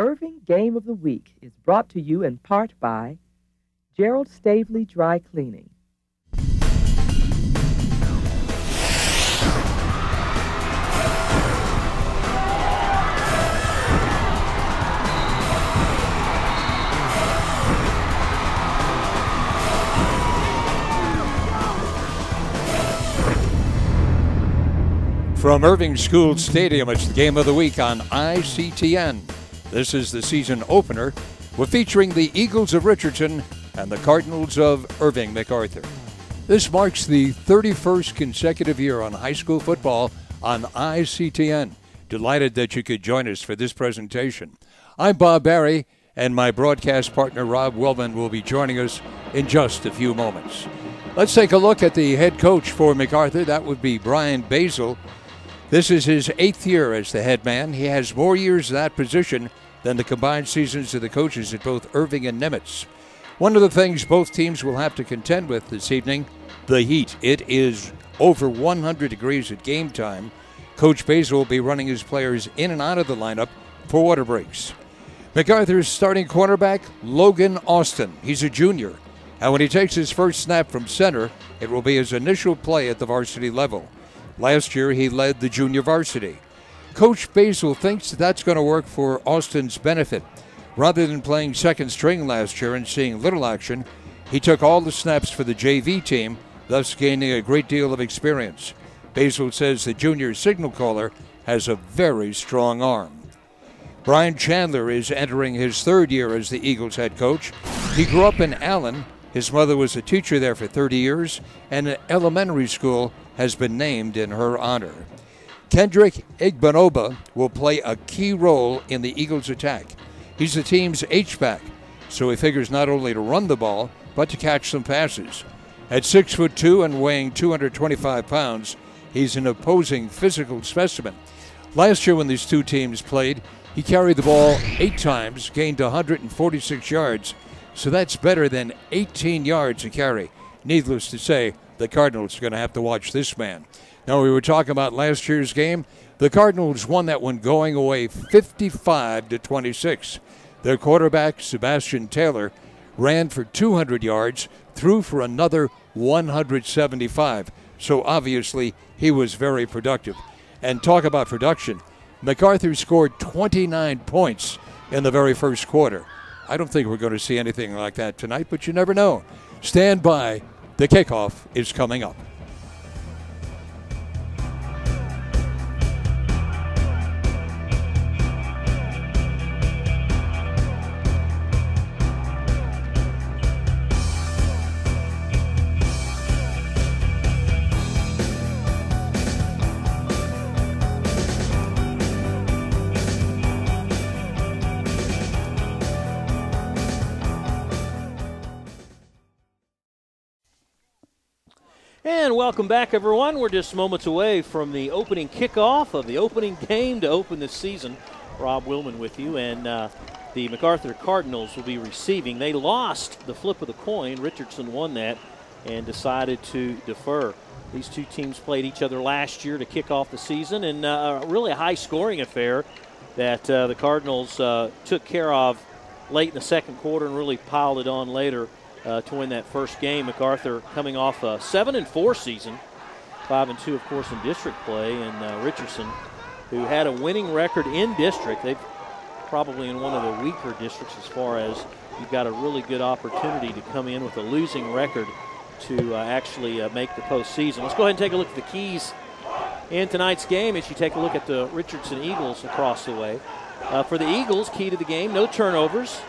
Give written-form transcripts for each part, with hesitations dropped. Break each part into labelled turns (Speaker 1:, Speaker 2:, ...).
Speaker 1: Irving Game of the Week is brought to you in part by Gerald Stavely Dry Cleaning.
Speaker 2: From Irving School Stadium, it's the Game of the Week on ICTN. This is the season opener. We're featuring the Eagles of Richardson and the Cardinals of Irving MacArthur. This marks the 31st consecutive year on high school football on ICTN. Delighted that you could join us for this presentation. I'm Bob Barry, and my broadcast partner Rob Wellman will be joining us in just a few moments. Let's take a look at the head coach for MacArthur. That would be Brian Basil. This is his 8th year as the head man. He has more years in that position than the combined seasons of the coaches at both Irving and Nimitz. One of the things both teams will have to contend with this evening, the heat. It is over 100 degrees at game time. Coach Basil will be running his players in and out of the lineup for water breaks. MacArthur's starting cornerback, Logan Austin. He's a junior, and when he takes his first snap from center, it will be his initial play at the varsity level. Last year, he led the junior varsity. Coach Basil thinks that's going to work for Austin's benefit. Rather than playing second string last year and seeing little action, he took all the snaps for the JV team, thus gaining a great deal of experience. Basil says the junior signal caller has a very strong arm. Brian Chandler is entering his 3rd year as the Eagles head coach. He grew up in Allen. His mother was a teacher there for 30 years, and an elementary school has been named in her honor. Kendrick Igbanoba will play a key role in the Eagles' attack. He's the team's H-back, so he figures not only to run the ball, but to catch some passes. At 6'2" and weighing 225 pounds, he's an opposing physical specimen. Last year when these two teams played, he carried the ball 8 times, gained 146 yards, so that's better than 18 yards a carry. Needless to say, the Cardinals are going to have to watch this man. Now, we were talking about last year's game. The Cardinals won that one going away 55-26. Their quarterback, Sebastian Taylor, ran for 200 yards, threw for another 175. So obviously, he was very productive. And talk about production. MacArthur scored 29 points in the very first quarter. I don't think we're going to see anything like that tonight, but you never know. Stand by. The kickoff is coming up.
Speaker 3: And welcome back, everyone. We're just moments away from the opening kickoff of the opening game to open this season. Rob Willman with you, and the MacArthur Cardinals will be receiving. They lost the flip of the coin. Richardson won that and decided to defer. These two teams played each other last year to kick off the season, and really a high-scoring affair that the Cardinals took care of late in the second quarter and really piled it on later to win that first game. MacArthur coming off a 7-4 season, 5-2, of course, in district play, and Richardson, who had a winning record in district. They've probably in one of the weaker districts as far as you've got a really good opportunity to come in with a losing record to actually make the postseason. Let's go ahead and take a look at the keys in tonight's game as you take a look at the Richardson Eagles across the way. For the Eagles, key to the game, no turnovers.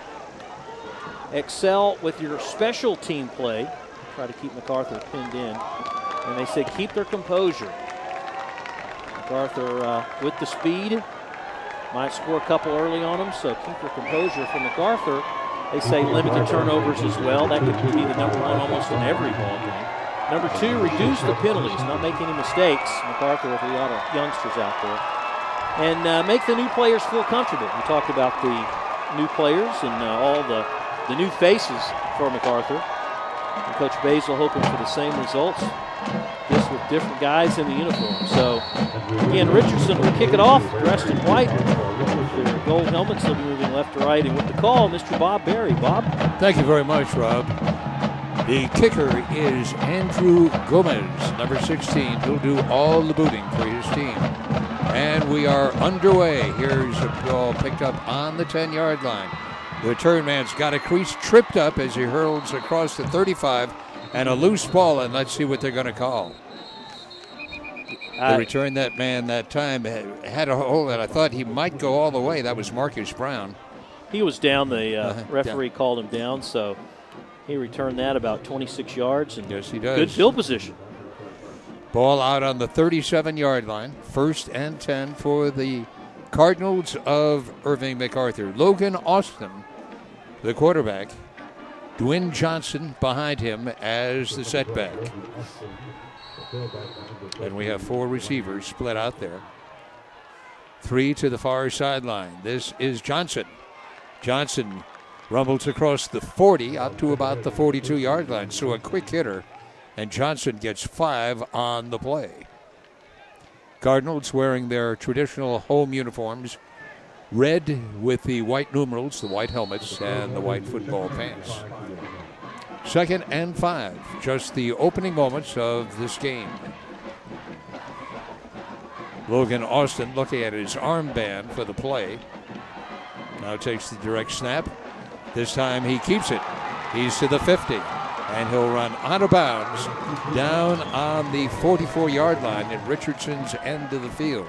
Speaker 3: Excel with your special team play. Try to keep MacArthur pinned in. And they say keep their composure. MacArthur with the speed. Might score a couple early on them, so keep your composure. For MacArthur, they say limit the turnovers as well. That could be the number one almost in every ball game. Number 2, reduce the penalties, not make any mistakes. MacArthur with a lot of youngsters out there. And make the new players feel comfortable. We talked about the new players and all the new faces for MacArthur. And Coach Basil hoping for the same results, just with different guys in the uniform. So, again, Richardson will kick it off, dressed in white, with their gold helmets. They'll be moving left to right. And with the call, Mr. Bob Berry. Bob?
Speaker 2: Thank you very much, Rob. The kicker is Andrew Gomez, number 16. He'll do all the booting for his team. And we are underway. Here's a ball picked up on the 10-yard line. The return man's got a crease, tripped up as he hurls across the 35, and a loose ball, and let's see what they're going to call. The return that man that time had a hole that I thought he might go all the way. That was Marcus Brown.
Speaker 3: He was down. The referee called him down, so he returned that about 26 yards. And
Speaker 2: yes, he does.
Speaker 3: Good field position.
Speaker 2: Ball out on the 37-yard line. 1st and 10 for the Cardinals of Irving MacArthur. Logan Austin, the quarterback. Dwayne Johnson behind him as the setback. And we have 4 receivers split out there. 3 to the far sideline. This is Johnson. Johnson rumbles across the 40 out to about the 42-yard line. So a quick hitter, and Johnson gets 5 on the play. Cardinals wearing their traditional home uniforms, red with the white numerals, the white helmets, and the white football pants. 2nd and 5, just the opening moments of this game. Logan Austin looking at his armband for the play. Now takes the direct snap. This time he keeps it. He's to the 50, and he'll run out of bounds down on the 44-yard line at Richardson's end of the field.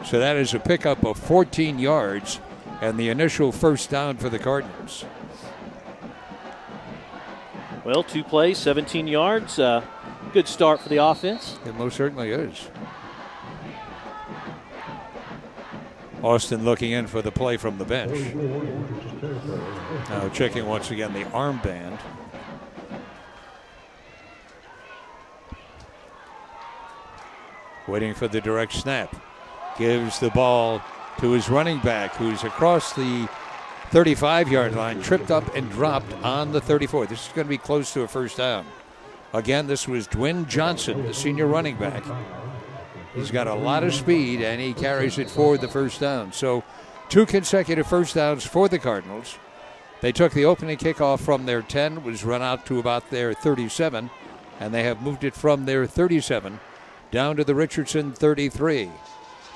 Speaker 2: So that is a pickup of 14 yards and the initial first down for the Cardinals.
Speaker 3: Well, 2 plays, 17 yards. Good start for the offense.
Speaker 2: It most certainly is. Austin looking in for the play from the bench. Now checking once again the armband. Waiting for the direct snap. Gives the ball to his running back, who's across the 35-yard line, tripped up and dropped on the 34. This is going to be close to a first down. Again, this was Dwayne Johnson, the senior running back. He's got a lot of speed, and he carries it for the first down. So 2 consecutive first downs for the Cardinals. They took the opening kickoff from their 10, was run out to about their 37, and they have moved it from their 37 down to the Richardson 33.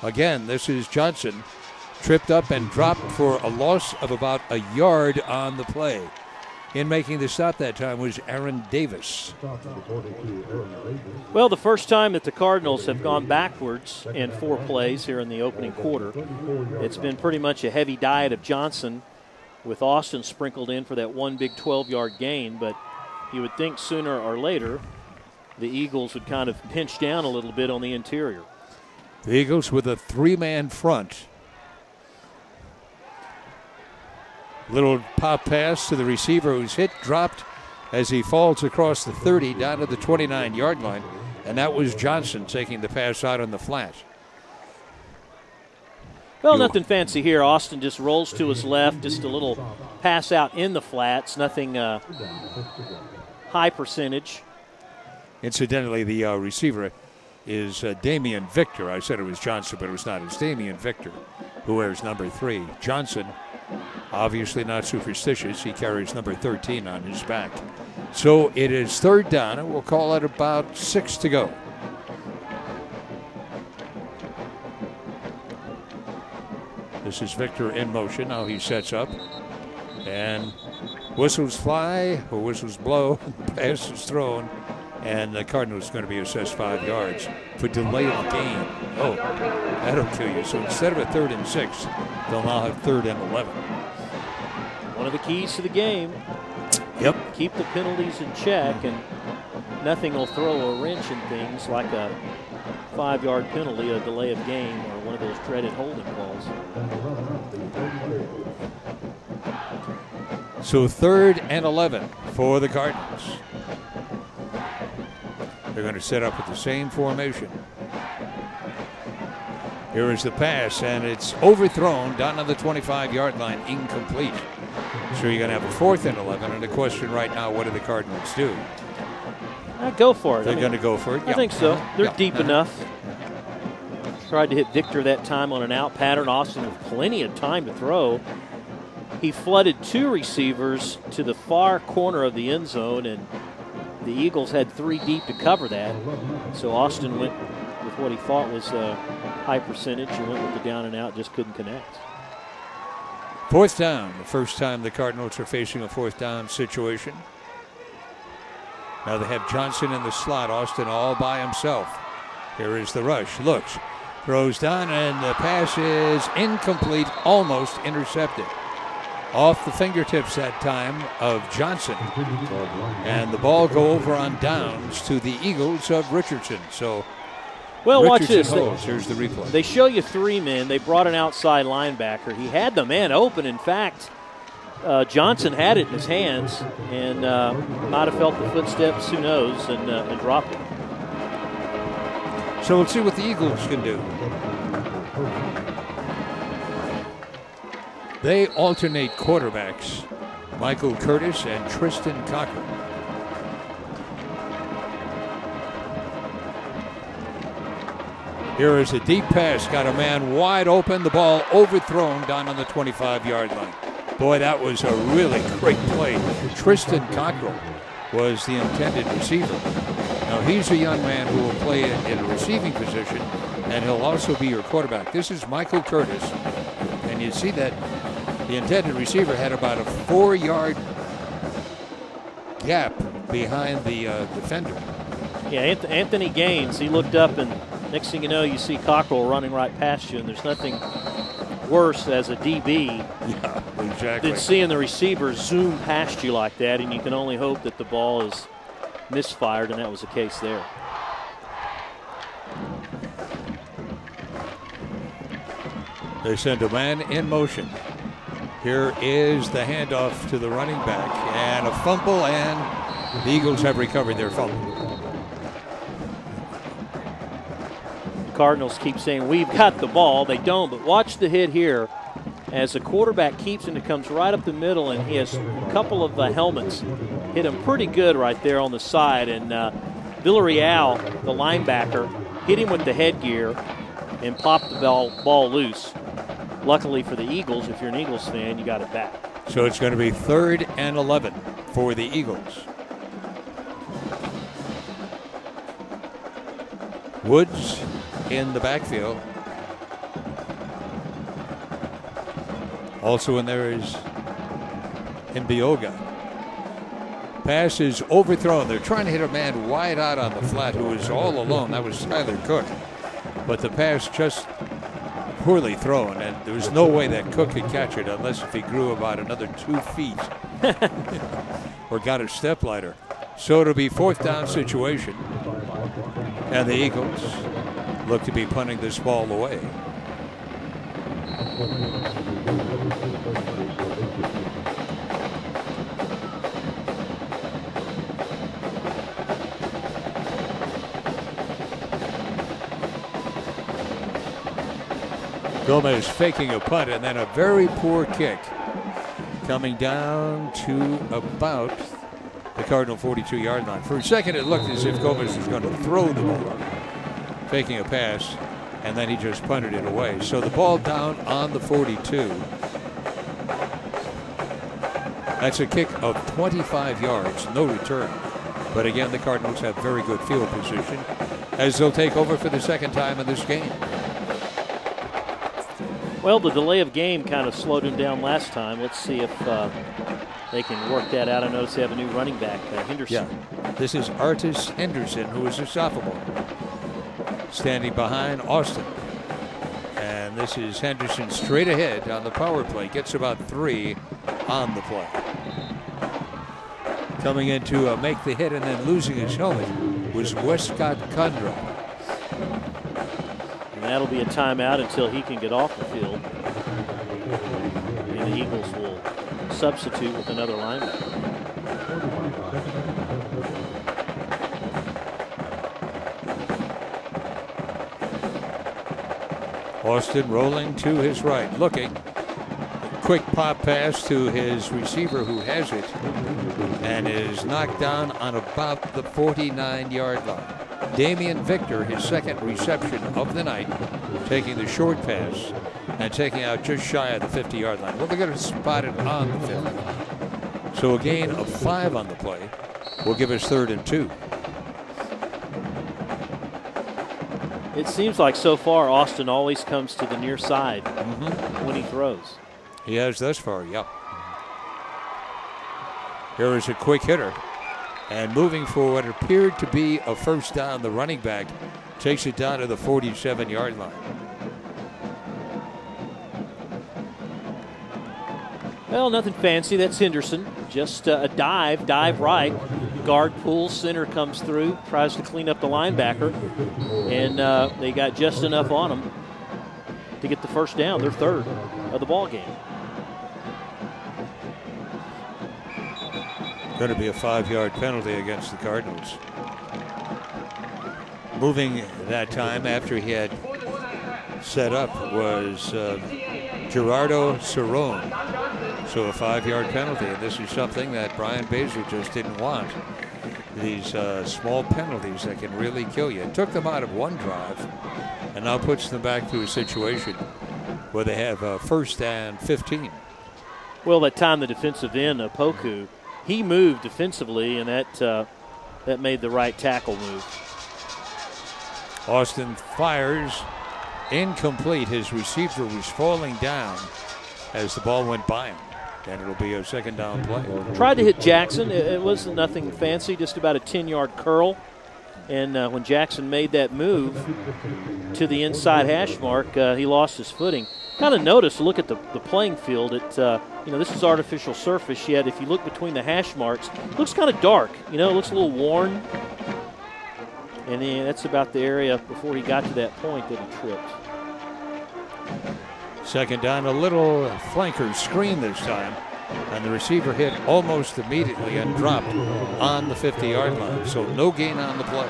Speaker 2: Again, this is Johnson, tripped up and dropped for a loss of about a yard on the play. In making the stop that time was Aaron Davis.
Speaker 3: Well, the first time that the Cardinals have gone backwards in 4 plays here in the opening quarter. It's been pretty much a heavy diet of Johnson with Austin sprinkled in for that one big 12-yard gain, but you would think sooner or later the Eagles would kind of pinch down a little bit on the interior.
Speaker 2: The Eagles with a 3-man front. Little pop pass to the receiver who's hit, dropped as he falls across the 30 down to the 29-yard line. And that was Johnson taking the pass out on the flat.
Speaker 3: Well, nothing fancy here. Austin just rolls to his left, just a little pass out in the flats, nothing high percentage.
Speaker 2: Incidentally, the receiver is Damian Victor. I said it was Johnson, but it was not. It's Damian Victor, who wears number 3. Johnson, obviously not superstitious. He carries number 13 on his back. So it is 3rd down, and we'll call it about 6 to go. This is Victor in motion. Now he sets up, and whistles fly or whistles blow. Pass is thrown, and the Cardinals going to be assessed 5 yards for delay of game. Oh, that'll kill you. So instead of a 3rd and 6, they'll now have 3rd and 11.
Speaker 3: One of the keys to the game.
Speaker 2: Yep.
Speaker 3: Keep the penalties in check, and nothing will throw a wrench in things like a 5-yard penalty, a delay of game, or one of those dreaded holding calls.
Speaker 2: So 3rd and 11 for the Cardinals. They're going to set up with the same formation. Here is the pass, and it's overthrown down on the 25-yard line, incomplete. So you're going to have a 4th and 11, and the question right now, what do the Cardinals do?
Speaker 3: Go for it.
Speaker 2: They're going to go for it?
Speaker 3: I think so. They're deep enough. tried to hit Victor that time on an out pattern. Austin with plenty of time to throw. He flooded 2 receivers to the far corner of the end zone, and the Eagles had 3 deep to cover that. So Austin went with what he thought was a high percentage and went with the down and out, just couldn't connect.
Speaker 2: 4th down, the first time the Cardinals are facing a 4th down situation. Now they have Johnson in the slot, Austin all by himself. Here is the rush, looks, throws down, and the pass is incomplete, almost intercepted. Off the fingertips that time of Johnson. And the ball go over on downs to the Eagles of Richardson. So,
Speaker 3: well,
Speaker 2: Richardson
Speaker 3: watch this.
Speaker 2: holds. Here's the replay.
Speaker 3: They show you 3 men. They brought an outside linebacker. He had the man open. In fact, Johnson had it in his hands and might have felt the footsteps, who knows, and dropped it.
Speaker 2: So let's see what the Eagles can do. They alternate quarterbacks, Michael Curtis and Tristan Cochran. Here is a deep pass, got a man wide open, the ball overthrown down on the 25-yard line. Boy, that was a really great play. Tristan Cockrell was the intended receiver. Now, he's a young man who will play in a receiving position, and he'll also be your quarterback. This is Michael Curtis, and you see that the intended receiver had about a 4-yard gap behind the defender.
Speaker 3: Yeah, Anthony Gaines, he looked up, and next thing you know, you see Cockrell running right past you, and there's nothing worse as a DB than seeing the receiver zoom past you like that, and you can only hope that the ball is misfired, and that was the case there.
Speaker 2: They send a man in motion. Here is the handoff to the running back, and a fumble, and the Eagles have recovered their fumble.
Speaker 3: Cardinals keep saying, we've got the ball. They don't, but watch the hit here as the quarterback keeps and it comes right up the middle, and he has a couple of helmets hit him pretty good right there on the side, and Villarreal, the linebacker, hit him with the headgear and popped the ball loose. Luckily for the Eagles, if you're an Eagles fan, you got it back.
Speaker 2: So it's going to be 3rd and 11 for the Eagles. Woods in the backfield. Also in there is Mbioga. Pass is overthrown. They're trying to hit a man wide out on the flat who is all alone. That was Tyler Cook. But the pass just poorly thrown, and there was no way that Cook could catch it unless if he grew about another 2 feet or got a step ladder. So it'll be 4th down situation, and the Eagles look to be punting this ball away. Gomez faking a punt, and then a very poor kick coming down to about the Cardinal 42-yard line. For a second, it looked as if Gomez was going to throw the ball, faking a pass, and then he just punted it away. So the ball down on the 42. That's a kick of 25 yards, no return. But again, the Cardinals have very good field position as they'll take over for the 2nd time in this game.
Speaker 3: Well, the delay of game kind of slowed him down last time. Let's see if they can work that out. I notice they have a new running back, Henderson.
Speaker 2: Yeah, this is Artis Henderson, who is a sophomore, standing behind Austin. And this is Henderson straight ahead on the power play. Gets about 3 on the play. Coming in to make the hit and then losing his helmet was Westcott Condra.
Speaker 3: And that'll be a timeout until he can get off the field. And the Eagles will substitute with another linebacker.
Speaker 2: Austin rolling to his right, looking. Quick pop pass to his receiver who has it and is knocked down on about the 49-yard line. Damian Victor, his second reception of the night, taking the short pass and taking out just shy of the 50-yard line. Well, they're going to spot it on the 50. So a gain of 5 on the play will give us 3rd and 2.
Speaker 3: It seems like so far Austin always comes to the near side when he throws.
Speaker 2: He has thus far, yep. Here is a quick hitter. And moving for what appeared to be a first down, the running back takes it down to the 47-yard line.
Speaker 3: Well, nothing fancy. That's Henderson. Just a dive right. Guard pulls, center comes through, tries to clean up the linebacker, and they got just enough on him to get the first down. They're 3rd of the ball game.
Speaker 2: Going to be a 5-yard penalty against the Cardinals. Moving that time after he had set up was Gerardo Cerrone. So a 5-yard penalty, and this is something that Brian Baszler just didn't want. These small penalties that can really kill you. It took them out of one drive and now puts them back to a situation where they have 1st and 15.
Speaker 3: Well, that time the defensive end, Poku, he moved defensively, and that made the right tackle move.
Speaker 2: Austin fires incomplete. His receiver was falling down as the ball went by him, and it'll be a 2nd down play.
Speaker 3: Tried to hit Jackson. It wasn't nothing fancy, just about a 10-yard curl. And when Jackson made that move to the inside hash mark, he lost his footing. Kind of notice, look at the playing field. This is artificial surface, yet if you look between the hash marks, it looks kind of dark. It looks a little worn. And then that's about the area before he got to that point that he tripped.
Speaker 2: 2nd down, a little flanker screen this time. And the receiver hit almost immediately and dropped on the 50-yard line. So no gain on the play.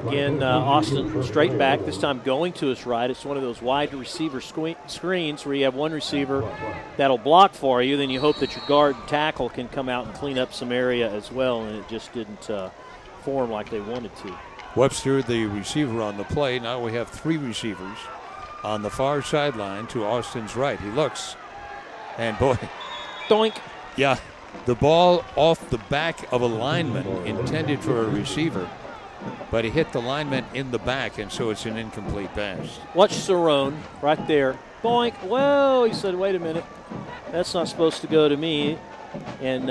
Speaker 3: Again, Austin straight back, this time going to his right. It's one of those wide receiver screens where you have one receiver that'll block for you. Then you hope that your guard and tackle can come out and clean up some area as well, and it just didn't form like they wanted to.
Speaker 2: Webster, the receiver on the play. Now we have 3 receivers on the far sideline to Austin's right. He looks, and boy.
Speaker 3: Doink.
Speaker 2: Yeah, the ball off the back of a lineman intended for a receiver, but he hit the lineman in the back, and so it's an incomplete pass.
Speaker 3: Watch Cerrone right there. Boink. Whoa, he said, wait a minute. That's not supposed to go to me. And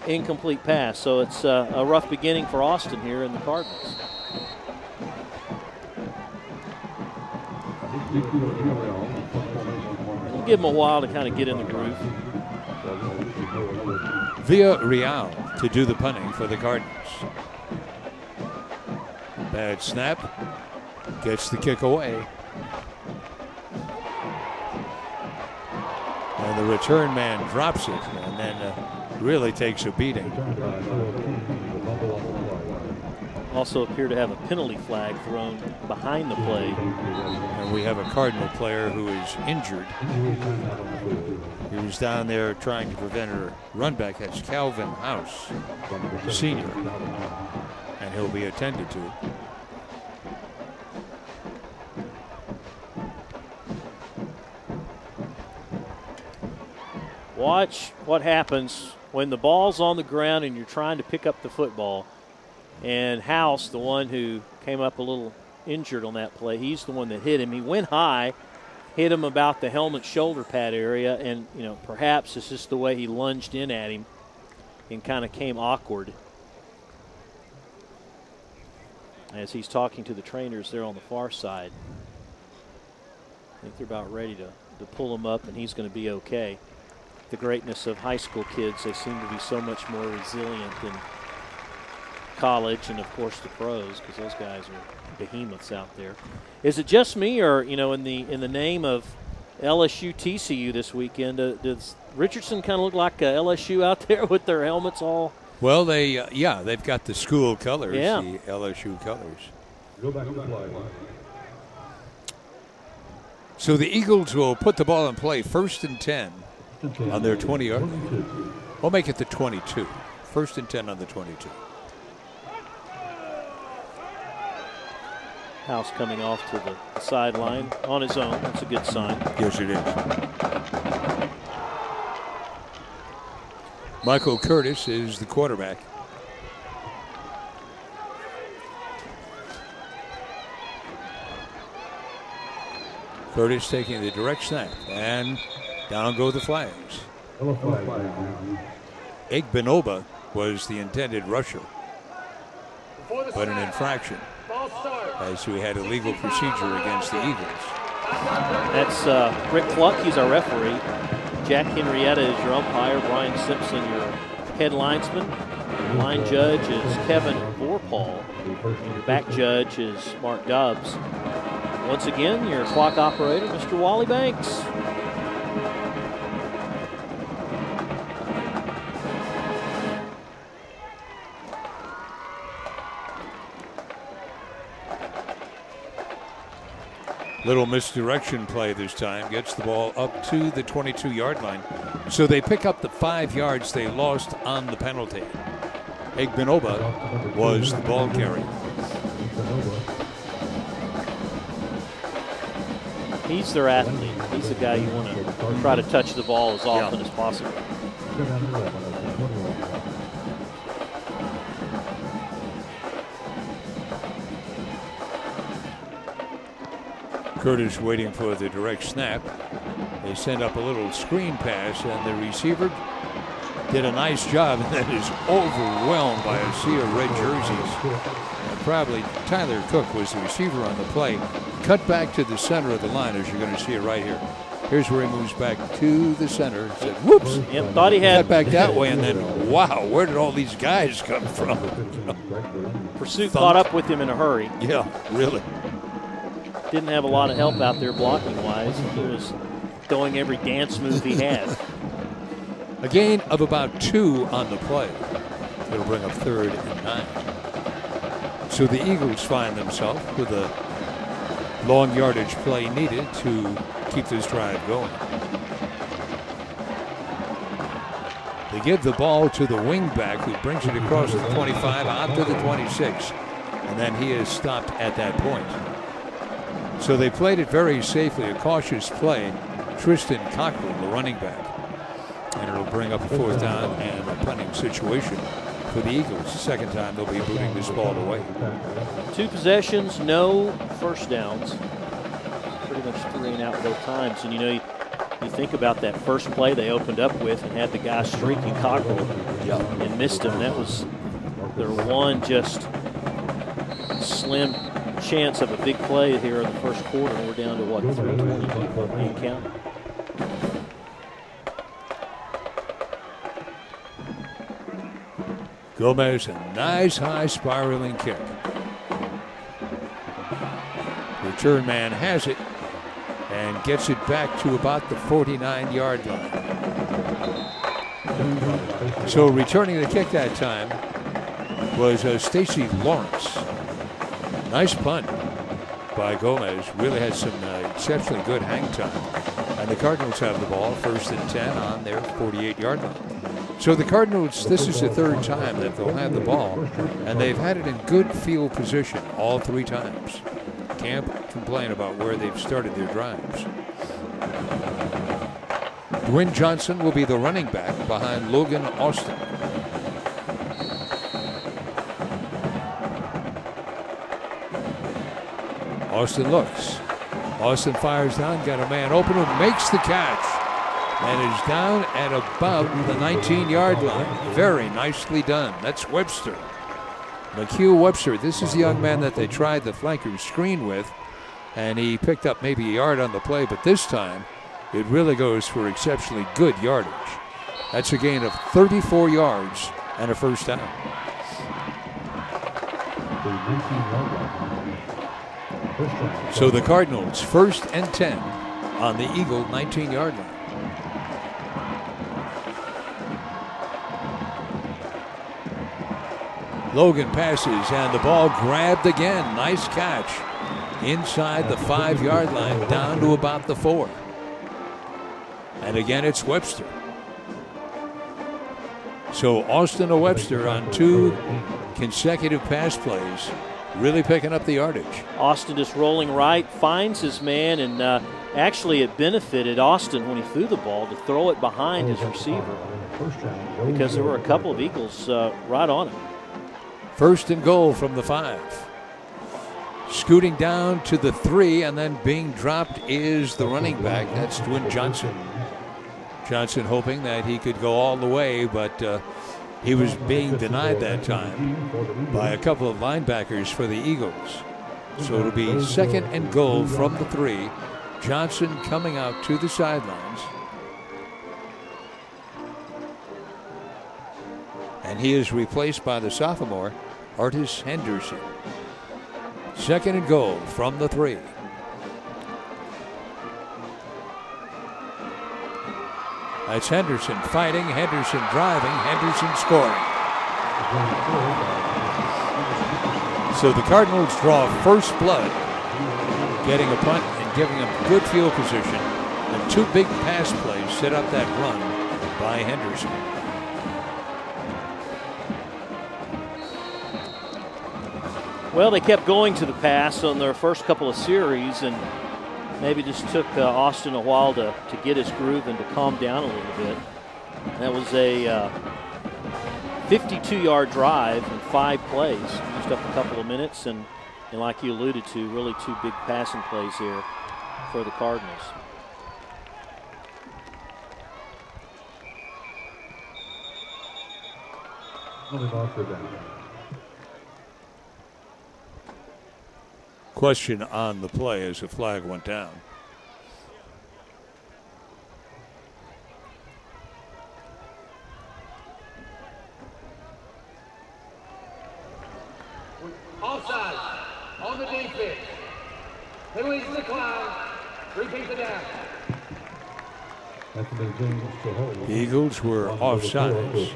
Speaker 3: incomplete pass. So it's a rough beginning for Austin here in the Cardinals. We'll give him a while to kind of get in the groove.
Speaker 2: Villarreal to do the punting for the Cardinals. Bad snap. Gets the kick away. And the return man drops it and then really takes a beating.
Speaker 3: Also appear to have a penalty flag thrown behind the play.
Speaker 2: And we have a Cardinal player who is injured. He was down there trying to prevent a run back. That's Calvin House, senior. And he'll be attended to.
Speaker 3: Watch what happens when the ball's on the ground and you're trying to pick up the football. And House, the one who came up a little injured on that play, he's the one that hit him. He went high, hit him about the helmet shoulder pad area, and perhaps it's just the way he lunged in at him and kind of came awkward as he's talking to the trainers there on the far side. I think they're about ready to pull him up, and he's going to be okay. The greatness of high school kids, they seem to be so much more resilient than college and, of course, the pros, because those guys are behemoths out there. Is it just me, or in the name of LSU TCU this weekend, does Richardson kind of look like LSU out there with their helmets all?
Speaker 2: Well, they've got the school colors,
Speaker 3: yeah.
Speaker 2: The LSU colors. Go back to the play. So the Eagles will put the ball in play, 1st and 10 on their 20-yard line. We'll make it the 22. 1st and 10 on the 22.
Speaker 3: House coming off to the sideline on his own. That's a good sign.
Speaker 2: Yes, it is. Michael Curtis is the quarterback. Curtis taking the direct snap, and down go the flags. Igbinoba was the intended rusher, but an infraction, as we had a legal procedure against the Eagles.
Speaker 3: That's Rick Cluck. He's our referee. Jack Henrietta is your umpire. Brian Simpson, your head linesman. Your line judge is Kevin Vorpahl. And your back judge is Mark Dobbs. Once again, your clock operator, Mr. Wally Banks.
Speaker 2: Little misdirection play this time. Gets the ball up to the 22-yard line. So they pick up the 5 yards they lost on the penalty. Igbinoba was the ball carrier.
Speaker 3: He's their athlete. He's the guy you want to try to touch the ball as often as possible.
Speaker 2: Curtis waiting for the direct snap. They send up a little screen pass, and the receiver did a nice job, and then is overwhelmed by a sea of red jerseys. And probably Tyler Cook was the receiver on the play. Cut back to the center of the line, as you're going to see it right here. Here's where he moves back to the center. Said, whoops.
Speaker 3: Yep, thought he had.
Speaker 2: Cut back that way, and then, wow, where did all these guys come from?
Speaker 3: Pursuit caught up with him in a hurry.
Speaker 2: Yeah, really.
Speaker 3: Didn't have a lot of help out there blocking-wise. He was throwing every dance move he had.
Speaker 2: A gain of about 2 on the play. It'll bring up 3rd and 9. So the Eagles find themselves with a long yardage play needed to keep this drive going. They give the ball to the wingback, who brings it across the 25 out to the 26. And then he is stopped at that point. So they played it very safely, a cautious play. Tristan Cockrell, the running back. And it'll bring up a 4th down and a punting situation for the Eagles. The second time they'll be booting this ball away.
Speaker 3: 2 possessions, no first downs. Pretty much 3 and out both times. And you know, you think about that first play they opened up with and had the guy streaking Cockrell and missed him. That was their one just slim chance of a big play here in the first quarter. We're down to what, 3:20 in count.
Speaker 2: Gomez, a nice high spiraling kick. Return man has it and gets it back to about the 49-yard line. So returning the kick that time was Stacy Lawrence. Nice punt by Gomez. Really had some exceptionally good hang time. And the Cardinals have the ball, 1st and 10 on their 48-yard line. So the Cardinals, this is the 3rd time that they'll have the ball, and they've had it in good field position all 3 times. Can't complain about where they've started their drives. Dwayne Johnson will be the running back behind Logan Austin. Austin looks. Austin fires down, got a man open who makes the catch and is down at about the 19-yard line. Very nicely done. That's Webster. McHugh Webster, this is the young man that they tried the flanker screen with, and he picked up maybe a yard on the play, but this time it really goes for exceptionally good yardage. That's a gain of 34 yards and a first down. So the Cardinals 1st and 10 on the Eagle 19-yard line. Logan passes, and the ball grabbed again. Nice catch inside the 5-yard line, down to about the 4. And again, it's Webster. So Austin to Webster on 2 consecutive pass plays, really picking up the yardage.
Speaker 3: Austin just rolling right, finds his man, and actually it benefited Austin when he threw the ball to throw it behind his receiver because there were a couple of Eagles right on him.
Speaker 2: 1st and goal from the 5. Scooting down to the 3 and then being dropped is the running back. That's Dwayne Johnson. Johnson hoping that he could go all the way, but he was being denied that time by a couple of linebackers for the Eagles. So it'll be 2nd and goal from the 3. Johnson coming out to the sidelines. And he is replaced by the sophomore, Artis Henderson. 2nd and goal from the 3. That's Henderson fighting, Henderson driving, Henderson scoring. So the Cardinals draw first blood, getting a punt and giving them good field position. And 2 big pass plays set up that run by Henderson.
Speaker 3: Well, they kept going to the pass on their first couple of series, and maybe just took Austin a while to get his groove and to calm down a little bit. That was a 52-yard drive in 5 plays. Used up a couple of minutes, and like you alluded to, really 2 big passing plays here for the Cardinals.
Speaker 2: Question on the play as the flag went down.
Speaker 4: Offside on the defense. Penalties declined. Repeat the down.
Speaker 2: The Eagles were offsides.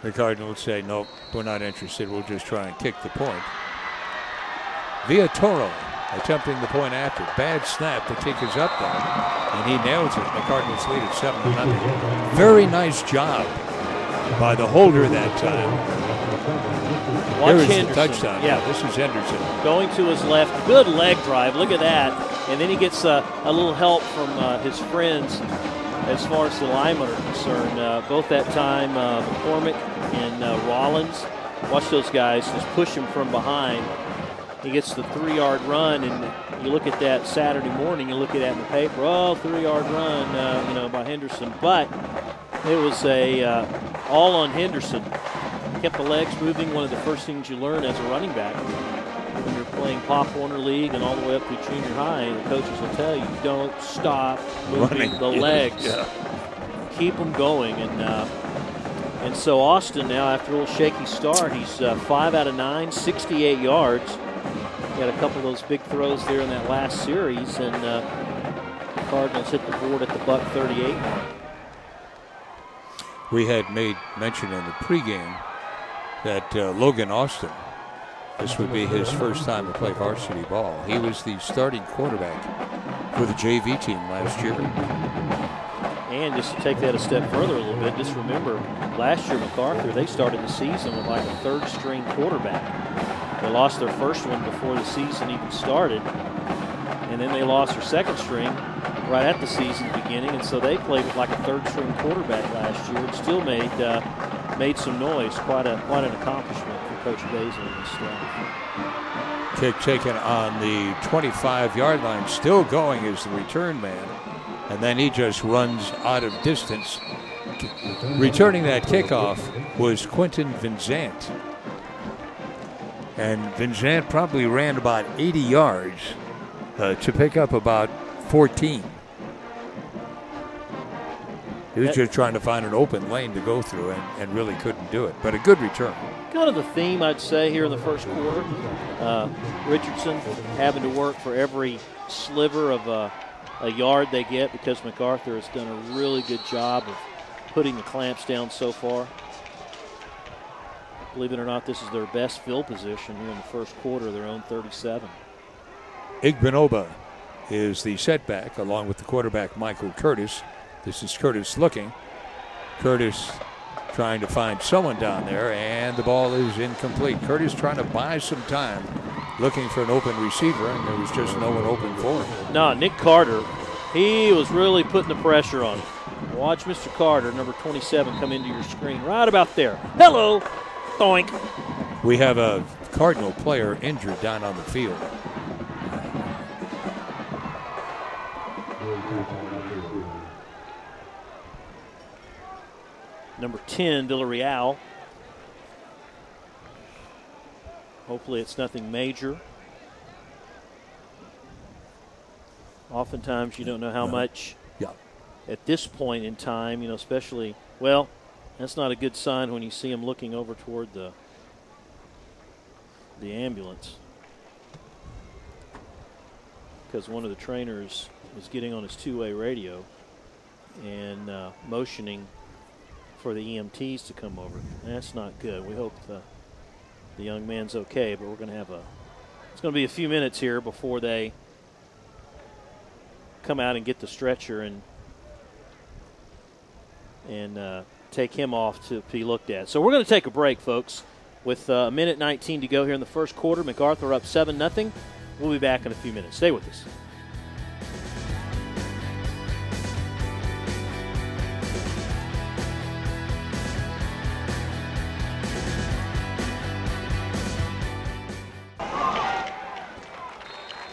Speaker 2: The Cardinals say, nope, we're not interested. We'll just try and kick the point. Villatoro attempting the point after. Bad snap. The kick is up there, and he nails it. The Cardinals lead at 7-0. Very nice job by the holder that time.
Speaker 3: Watch
Speaker 2: There is
Speaker 3: Henderson.
Speaker 2: the touchdown.
Speaker 3: Yeah,
Speaker 2: this is Henderson.
Speaker 3: Going to his left. Good leg drive. Look at that. And then he gets a little help from his friends as far as the linemen are concerned. Both that time, McCormick and Rollins. Watch those guys just push him from behind. He gets the 3-yard run, and you look at that Saturday morning, you look at that in the paper, 3-yard run, by Henderson. But it was all on Henderson. Kept the legs moving, one of the first things you learn as a running back. When you're playing Pop Warner League and all the way up through junior high, the coaches will tell you, don't stop moving the legs. Yeah. Keep them going. And so Austin now, after a little shaky start, he's 5 out of 9, 68 yards. He had a couple of those big throws there in that last series, and the Cardinals hit the board at the buck 38 mark.
Speaker 2: We had made mention in the pregame that Logan Austin, this would be his first time to play varsity ball. He was the starting quarterback for the JV team last year.
Speaker 3: And just to take that a step further a little bit, just remember last year MacArthur, they started the season with like a 3rd-string quarterback. They lost their first one before the season even started, and then they lost their 2nd string right at the season beginning, and so they played with like a 3rd-string quarterback last year and still made some noise. Quite an accomplishment for Coach Basil and his staff.
Speaker 2: Kick taken on the 25-yard line, still going as the return man, and then he just runs out of distance. Returning that kickoff was Quentin Vinzant. And Vinzant probably ran about 80 yards to pick up about 14. He was just trying to find an open lane to go through and really couldn't do it. But a good return.
Speaker 3: Kind of the theme, I'd say, here in the first quarter. Richardson having to work for every sliver of a yard they get because MacArthur has done a really good job of putting the clamps down so far. Believe it or not, this is their best field position here in the first quarter, their own 37.
Speaker 2: Igbinoba is the setback, along with the quarterback, Michael Curtis. This is Curtis looking. Curtis trying to find someone down there, and the ball is incomplete. Curtis trying to buy some time, looking for an open receiver, and there was just no one open for him.
Speaker 3: No, Nick Carter, he was really putting the pressure on him. Watch Mr. Carter, number 27, come into your screen right about there. Hello, doink.
Speaker 2: We have a Cardinal player injured down on the field.
Speaker 3: Number 10, Villarreal. Hopefully it's nothing major. Oftentimes you don't know how much at this point in time, you know, especially, well, that's not a good sign when you see him looking over toward the ambulance, because one of the trainers was getting on his two-way radio and motioning for the EMTs to come over. That's not good. We hope the young man's okay, but we're going to have it's going to be a few minutes here before they come out and get the stretcher and take him off to be looked at. So we're going to take a break, folks, with a minute 19 to go here in the first quarter. MacArthur up 7-0. We'll be back in a few minutes. Stay with us.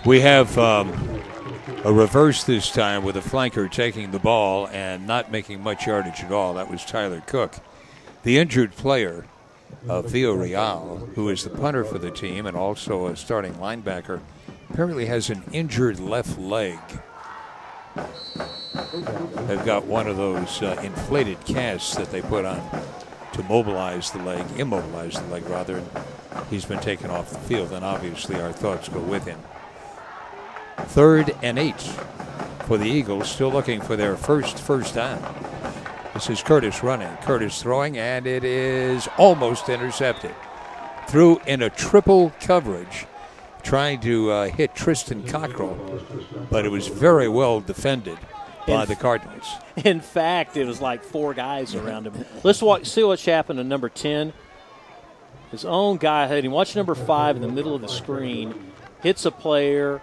Speaker 2: We have a reverse this time with a flanker taking the ball and not making much yardage at all. That was Tyler Cook. The injured player of Villarreal, who is the punter for the team and also a starting linebacker, apparently has an injured left leg. They've got one of those inflated casts that they put on to immobilize the leg rather, and he's been taken off the field, and obviously our thoughts go with him. 3rd and 8 for the Eagles, still looking for their first down. This is Curtis running, Curtis throwing, and it is almost intercepted. Threw in a triple coverage, trying to hit Tristan Cockrell, but it was very well defended by the Cardinals.
Speaker 3: In fact, it was like 4 guys around him. Let's see what's happened to number 10. His own guy hit him. Watch number 5 in the middle of the screen. Hits a player,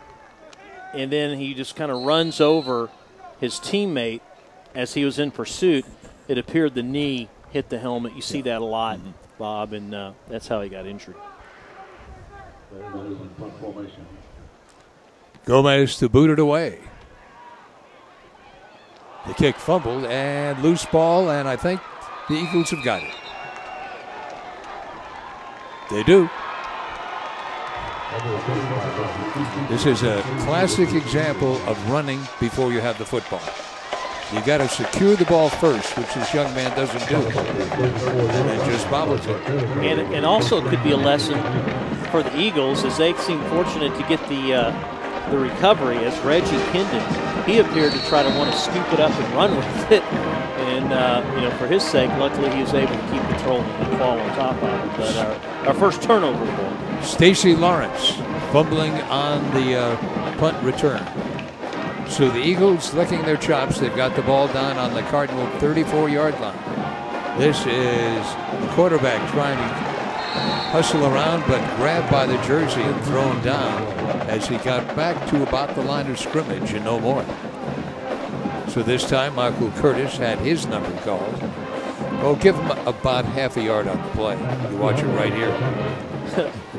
Speaker 3: and then he just kind of runs over his teammate as he was in pursuit. It appeared the knee hit the helmet. You see that a lot, Bob, and that's how he got injured.
Speaker 2: Gomez to boot it away. The kick fumbled and loose ball, and I think the Eagles have got it. They do. This is a classic example of running before you have the football. You got to secure the ball first, which this young man doesn't do, and then just bobbles it.
Speaker 3: And also could be a lesson for the Eagles, as they seem fortunate to get the recovery. As Reggie Kendon, he appeared to try to want to scoop it up and run with it, and for his sake, luckily he was able to keep control and fall on top of it. But our first turnover ball.
Speaker 2: Stacy Lawrence fumbling on the punt return. So the Eagles licking their chops. They've got the ball down on the Cardinal 34-yard line. This is the quarterback trying to hustle around, but grabbed by the jersey and thrown down as he got back to about the line of scrimmage and no more. So this time Michael Curtis had his number called. Well, give him about half a yard on the play. You watch it right here.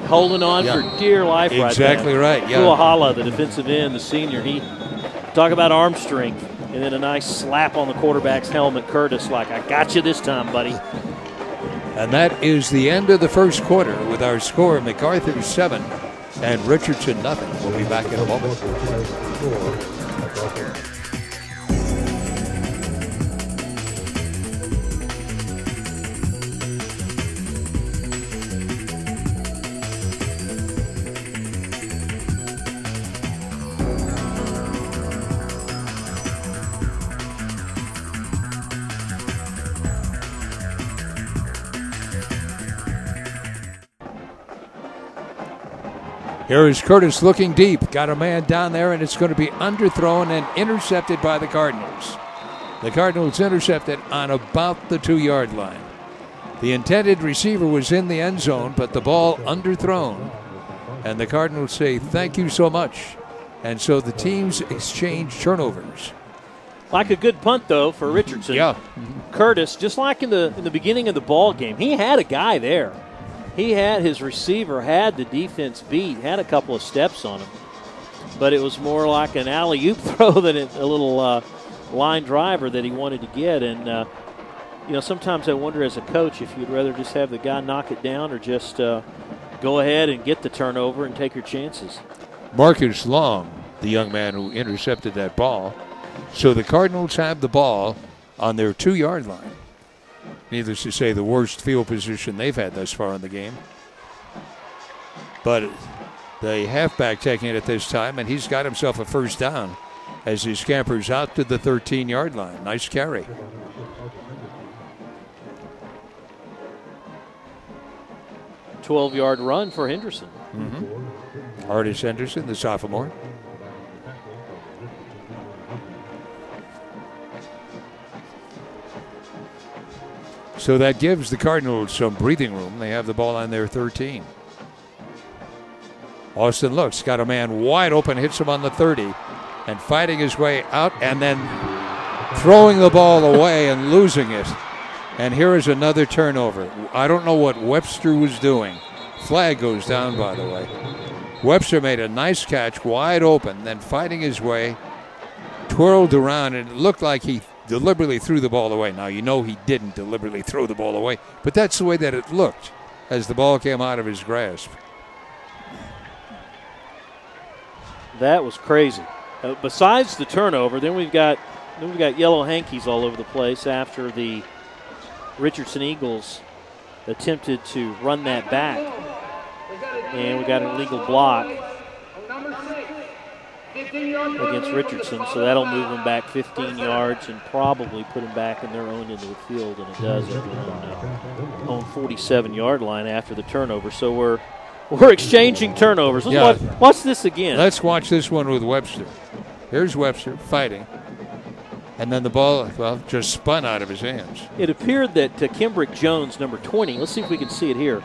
Speaker 3: Holding on for dear life right there.
Speaker 2: Exactly right, yeah.
Speaker 3: Kuahala, the defensive end, the senior, he talk about arm strength. And then a nice slap on the quarterback's helmet. Curtis like, I got you this time, buddy.
Speaker 2: And that is the end of the first quarter with our score, MacArthur 7 and Richardson nothing. We'll be back in a moment. Here is Curtis looking deep. Got a man down there, and it's going to be underthrown and intercepted by the Cardinals. The Cardinals intercepted on about the 2-yard line. The intended receiver was in the end zone, but the ball underthrown. And the Cardinals say, thank you so much. And so the teams exchange turnovers.
Speaker 3: Like a good punt, though, for Richardson.
Speaker 2: Yeah.
Speaker 3: Curtis, just like in the beginning of the ball game, he had a guy there. He had his receiver, had the defense beat, had a couple of steps on him. But it was more like an alley-oop throw than a little line driver that he wanted to get. And, sometimes I wonder as a coach if you'd rather just have the guy knock it down or just go ahead and get the turnover and take your chances.
Speaker 2: Marcus Long, the young man who intercepted that ball. So the Cardinals have the ball on their 2-yard line. Needless to say, the worst field position they've had thus far in the game. But the halfback taking it at this time, and he's got himself a first down as he scampers out to the 13-yard line. Nice carry.
Speaker 3: A 12-yard run for Henderson.
Speaker 2: Mm-hmm. Artis Henderson, the sophomore. So that gives the Cardinals some breathing room. They have the ball on their 13. Austin looks, got a man wide open, hits him on the 30, and fighting his way out and then throwing the ball away and losing it. And here is another turnover. I don't know what Webster was doing. Flag goes down, by the way. Webster made a nice catch, wide open, then fighting his way, twirled around, and it looked like he deliberately threw the ball away. Now, you know he didn't deliberately throw the ball away, but that's the way that it looked as the ball came out of his grasp.
Speaker 3: That was crazy. Besides the turnover, then we've got yellow hankies all over the place after the Richardson Eagles attempted to run that back. And we got an illegal block against Richardson, so that'll move them back 15 yards and probably put them back in their own end of the field, and it does at their own 47-yard line after the turnover. So we're exchanging turnovers. Let's watch this again.
Speaker 2: Let's watch this one with Webster. Here's Webster fighting, and then the ball, just spun out of his hands.
Speaker 3: It appeared that Kimbrick Jones, number 20, let's see if we can see it here,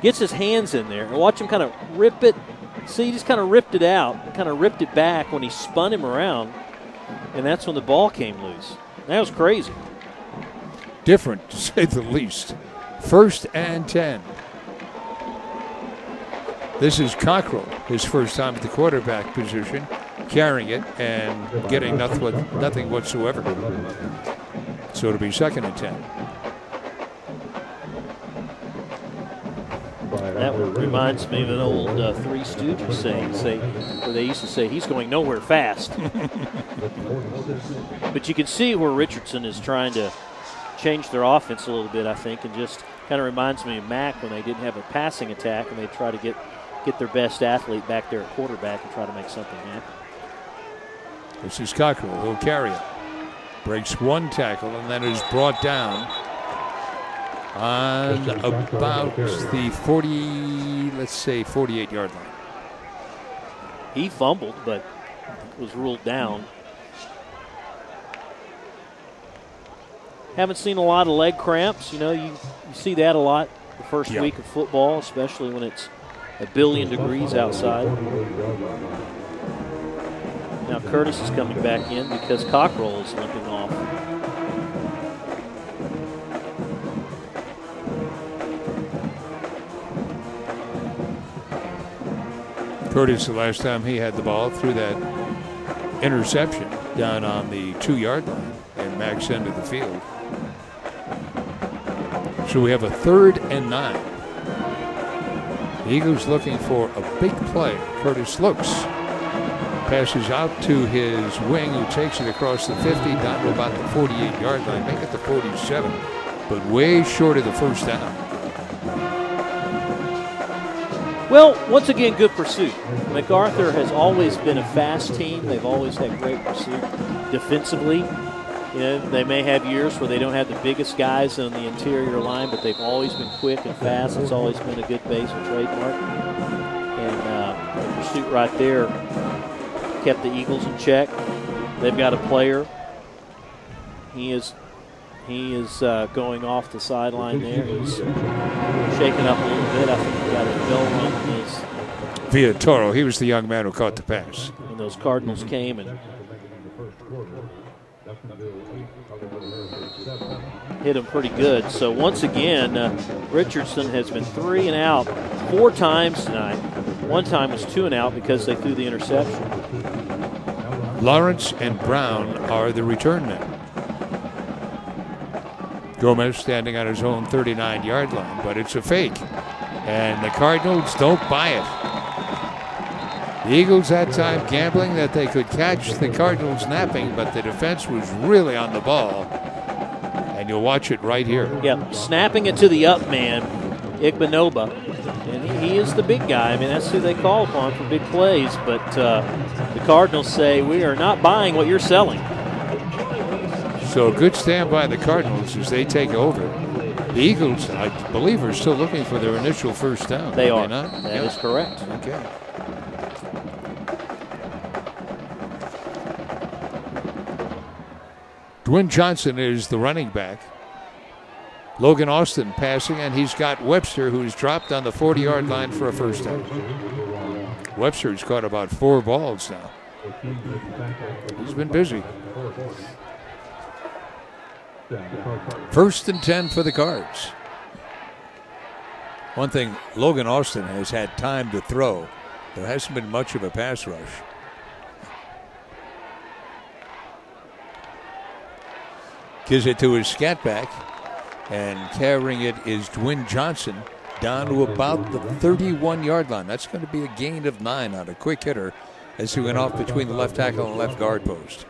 Speaker 3: gets his hands in there, and watch him kind of rip it. See, he just kind of ripped it out, kind of ripped it back when he spun him around, and that's when the ball came loose. That was crazy.
Speaker 2: Different, to say the least. 1st and 10. This is Cockrell, his first time at the quarterback position, carrying it and getting nothing whatsoever. So it'll be 2nd and 10.
Speaker 3: That reminds me of an old Three Stooges saying, where they used to say, he's going nowhere fast. But you can see where Richardson is trying to change their offense a little bit, I think, and just kind of reminds me of Mac when they didn't have a passing attack and they try to get their best athlete back there at quarterback and try to make something happen.
Speaker 2: This is Cockrell. He'll carry it. Breaks one tackle and then is brought down on about the 48-yard line.
Speaker 3: He fumbled, but was ruled down. Haven't seen a lot of leg cramps. You see that a lot the first week of football, especially when it's 1 billion degrees outside. Now Curtis is coming back in because Cockrell is limping off.
Speaker 2: Curtis, the last time he had the ball, threw that interception down on the 2-yard line and Mac's end of the field. So we have a 3rd and 9. The Eagles looking for a big play. Curtis looks. Passes out to his wing, who takes it across the 50 down to about the 48-yard line. Make it the 47, but way short of the first down.
Speaker 3: Well, once again, good pursuit. MacArthur has always been a fast team. They've always had great pursuit defensively. They may have years where they don't have the biggest guys on the interior line, but they've always been quick and fast. It's always been a good base and trademark. And pursuit right there kept the Eagles in check. They've got a player. He is going off the sideline there. He's shaking up a little bit. I think he got a bell on his.
Speaker 2: Villatoro, he was the young man who caught the pass.
Speaker 3: And those Cardinals came and hit him pretty good. So once again, Richardson has been 3 and out 4 times tonight. One time was 2 and out because they threw the interception.
Speaker 2: Lawrence and Brown are the return men. Gomez standing on his own 39-yard line, but it's a fake. And the Cardinals don't buy it. The Eagles that time gambling that they could catch the Cardinals napping, but the defense was really on the ball. And you'll watch it right here.
Speaker 3: Yep, snapping it to the up man, Igbinoba. And he is the big guy. I mean, that's who they call upon for big plays. But the Cardinals say, we are not buying what you're selling.
Speaker 2: So a good stand by the Cardinals as they take over. The Eagles, I believe, are still looking for their initial first down.
Speaker 3: They are.
Speaker 2: Not?
Speaker 3: That is correct.
Speaker 2: Okay. Dwayne Johnson is the running back. Logan Austin passing, and he's got Webster, who's dropped on the 40-yard line for a first down. Webster's caught about 4 balls now. He's been busy. 1st and 10 for the Cards. One thing, Logan Austin has had time to throw. There hasn't been much of a pass rush. Gives it to his scat back, and carrying it is Dwayne Johnson down to about the 31-yard line. That's going to be a gain of 9 on a quick hitter as he went off between the left tackle and left guard post.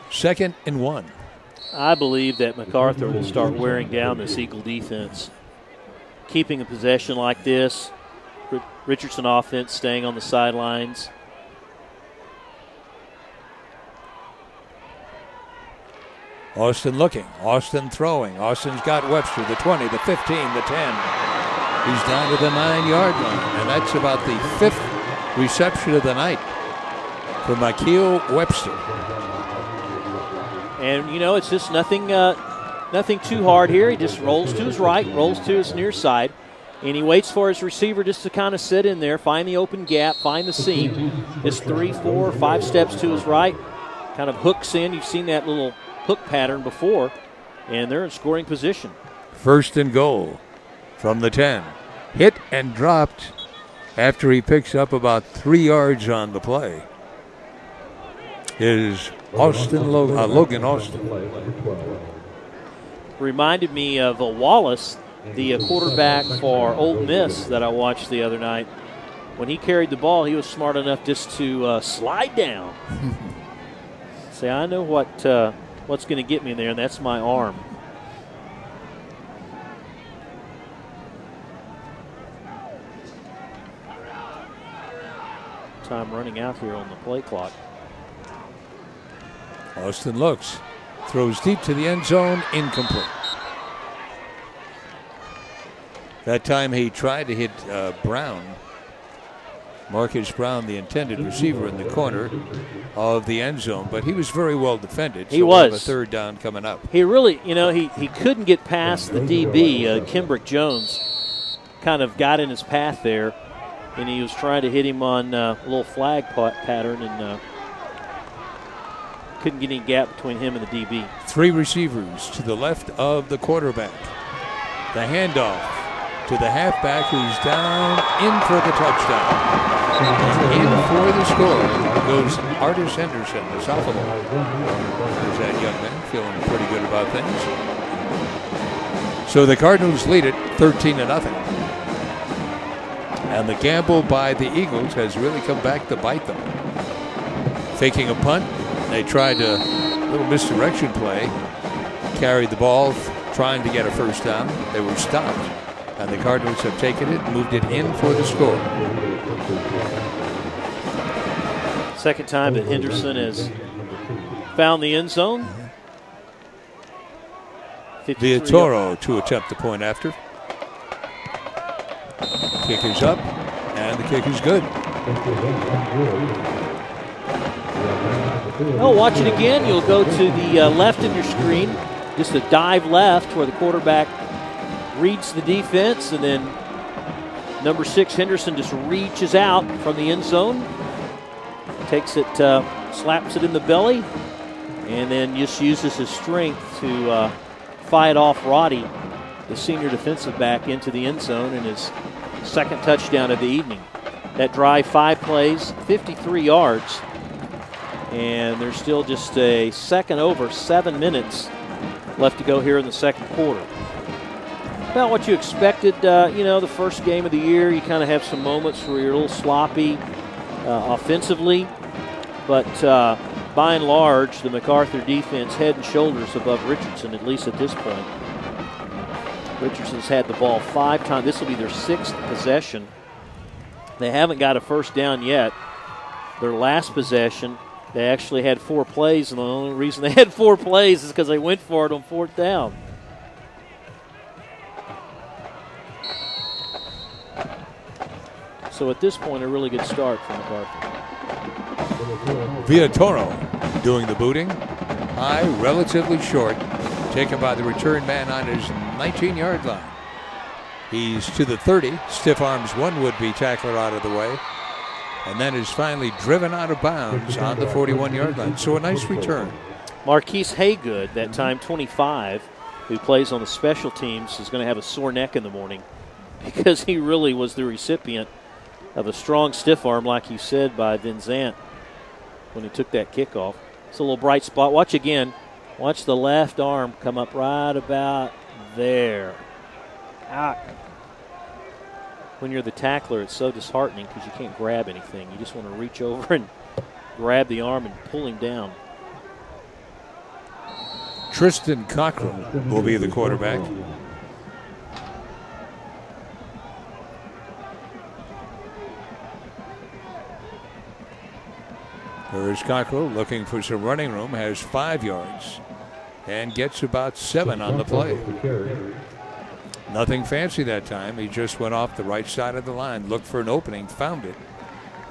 Speaker 2: 2nd and 1.
Speaker 3: I believe that MacArthur will start wearing down this Eagle defense. Keeping a possession like this, Richardson offense staying on the sidelines.
Speaker 2: Austin looking, Austin throwing. Austin's got Webster, the 20, the 15, the 10. He's down to the 9-yard line, and that's about the 5th reception of the night for Mykeel Webster.
Speaker 3: And, you know, it's just nothing too hard here. He just rolls to his right, rolls to his near side, and he waits for his receiver just to kind of sit in there, find the open gap, find the seam. It's 3, 4, 5 steps to his right, kind of hooks in. You've seen that little hook pattern before, and they're in scoring position.
Speaker 2: 1st and goal from the 10. Hit and dropped after he picks up about 3 yards on the play. Is Logan Austin.
Speaker 3: Reminded me of Wallace, the quarterback for Ole Miss that I watched the other night. When he carried the ball, he was smart enough just to slide down. Say, I know what's going to get me there, and that's my arm. Time running out here on the play clock.
Speaker 2: Austin looks, throws deep to the end zone, incomplete. That time he tried to hit Brown. Marcus Brown, the intended receiver in the corner of the end zone, but he was very well defended.
Speaker 3: He was.
Speaker 2: A 3rd down coming up.
Speaker 3: He really, he couldn't get past the DB. Kimbrick Jones kind of got in his path there, and he was trying to hit him on a little flag pattern, and couldn't get any gap between him and the DB.
Speaker 2: 3 receivers to the left of the quarterback. The handoff to the halfback, who's down in for the touchdown. In for the score goes Artis Henderson, the sophomore. There's that young man feeling pretty good about things. So the Cardinals lead it 13-0. And the gamble by the Eagles has really come back to bite them. Faking a punt. They tried a little misdirection play. Carried the ball, trying to get a first down. They were stopped. And the Cardinals have taken it, moved it in for the score.
Speaker 3: Second time that Henderson has found the end zone.
Speaker 2: Villatoro to attempt the point after. Kick is up, and the kick is good.
Speaker 3: Oh, watch it again. You'll go to the left of your screen, just a dive left where the quarterback reads the defense, and then number 6, Henderson, just reaches out from the end zone, takes it, slaps it in the belly, and then just uses his strength to fight off Roddy, the senior defensive back, into the end zone, and his second touchdown of the evening. That drive, 5 plays, 53 yards, and there's still just a second over 7 minutes left to go here in the second quarter. About what you expected, the first game of the year. You kind of have some moments where you're a little sloppy offensively, but by and large, the MacArthur defense head and shoulders above Richardson, at least at this point. Richardson's had the ball 5 times. This will be their 6th possession. They haven't got a first down yet. Their last possession, they actually had 4 plays, and the only reason they had 4 plays is because they went for it on 4th down. So at this point, a really good start for MacArthur.
Speaker 2: Villatoro doing the booting. High, relatively short. Taken by the return man on his 19-yard line. He's to the 30. Stiff arms one would-be tackler out of the way. And then is finally driven out of bounds on the 41-yard line. So a nice return.
Speaker 3: Marquise Haygood, that time 25, who plays on the special teams, is going to have a sore neck in the morning because he really was the recipient of a strong stiff arm, like you said, by Vincent when he took that kickoff. It's a little bright spot. Watch again. Watch the left arm come up right about there. Ah. When you're the tackler, it's so disheartening because you can't grab anything. You just want to reach over and grab the arm and pull him down.
Speaker 2: Tristan Cockrell will be the quarterback. There's Cockrell looking for some running room, has 5 yards, and gets about 7 on the play. Nothing fancy that time. He just went off the right side of the line, looked for an opening, found it,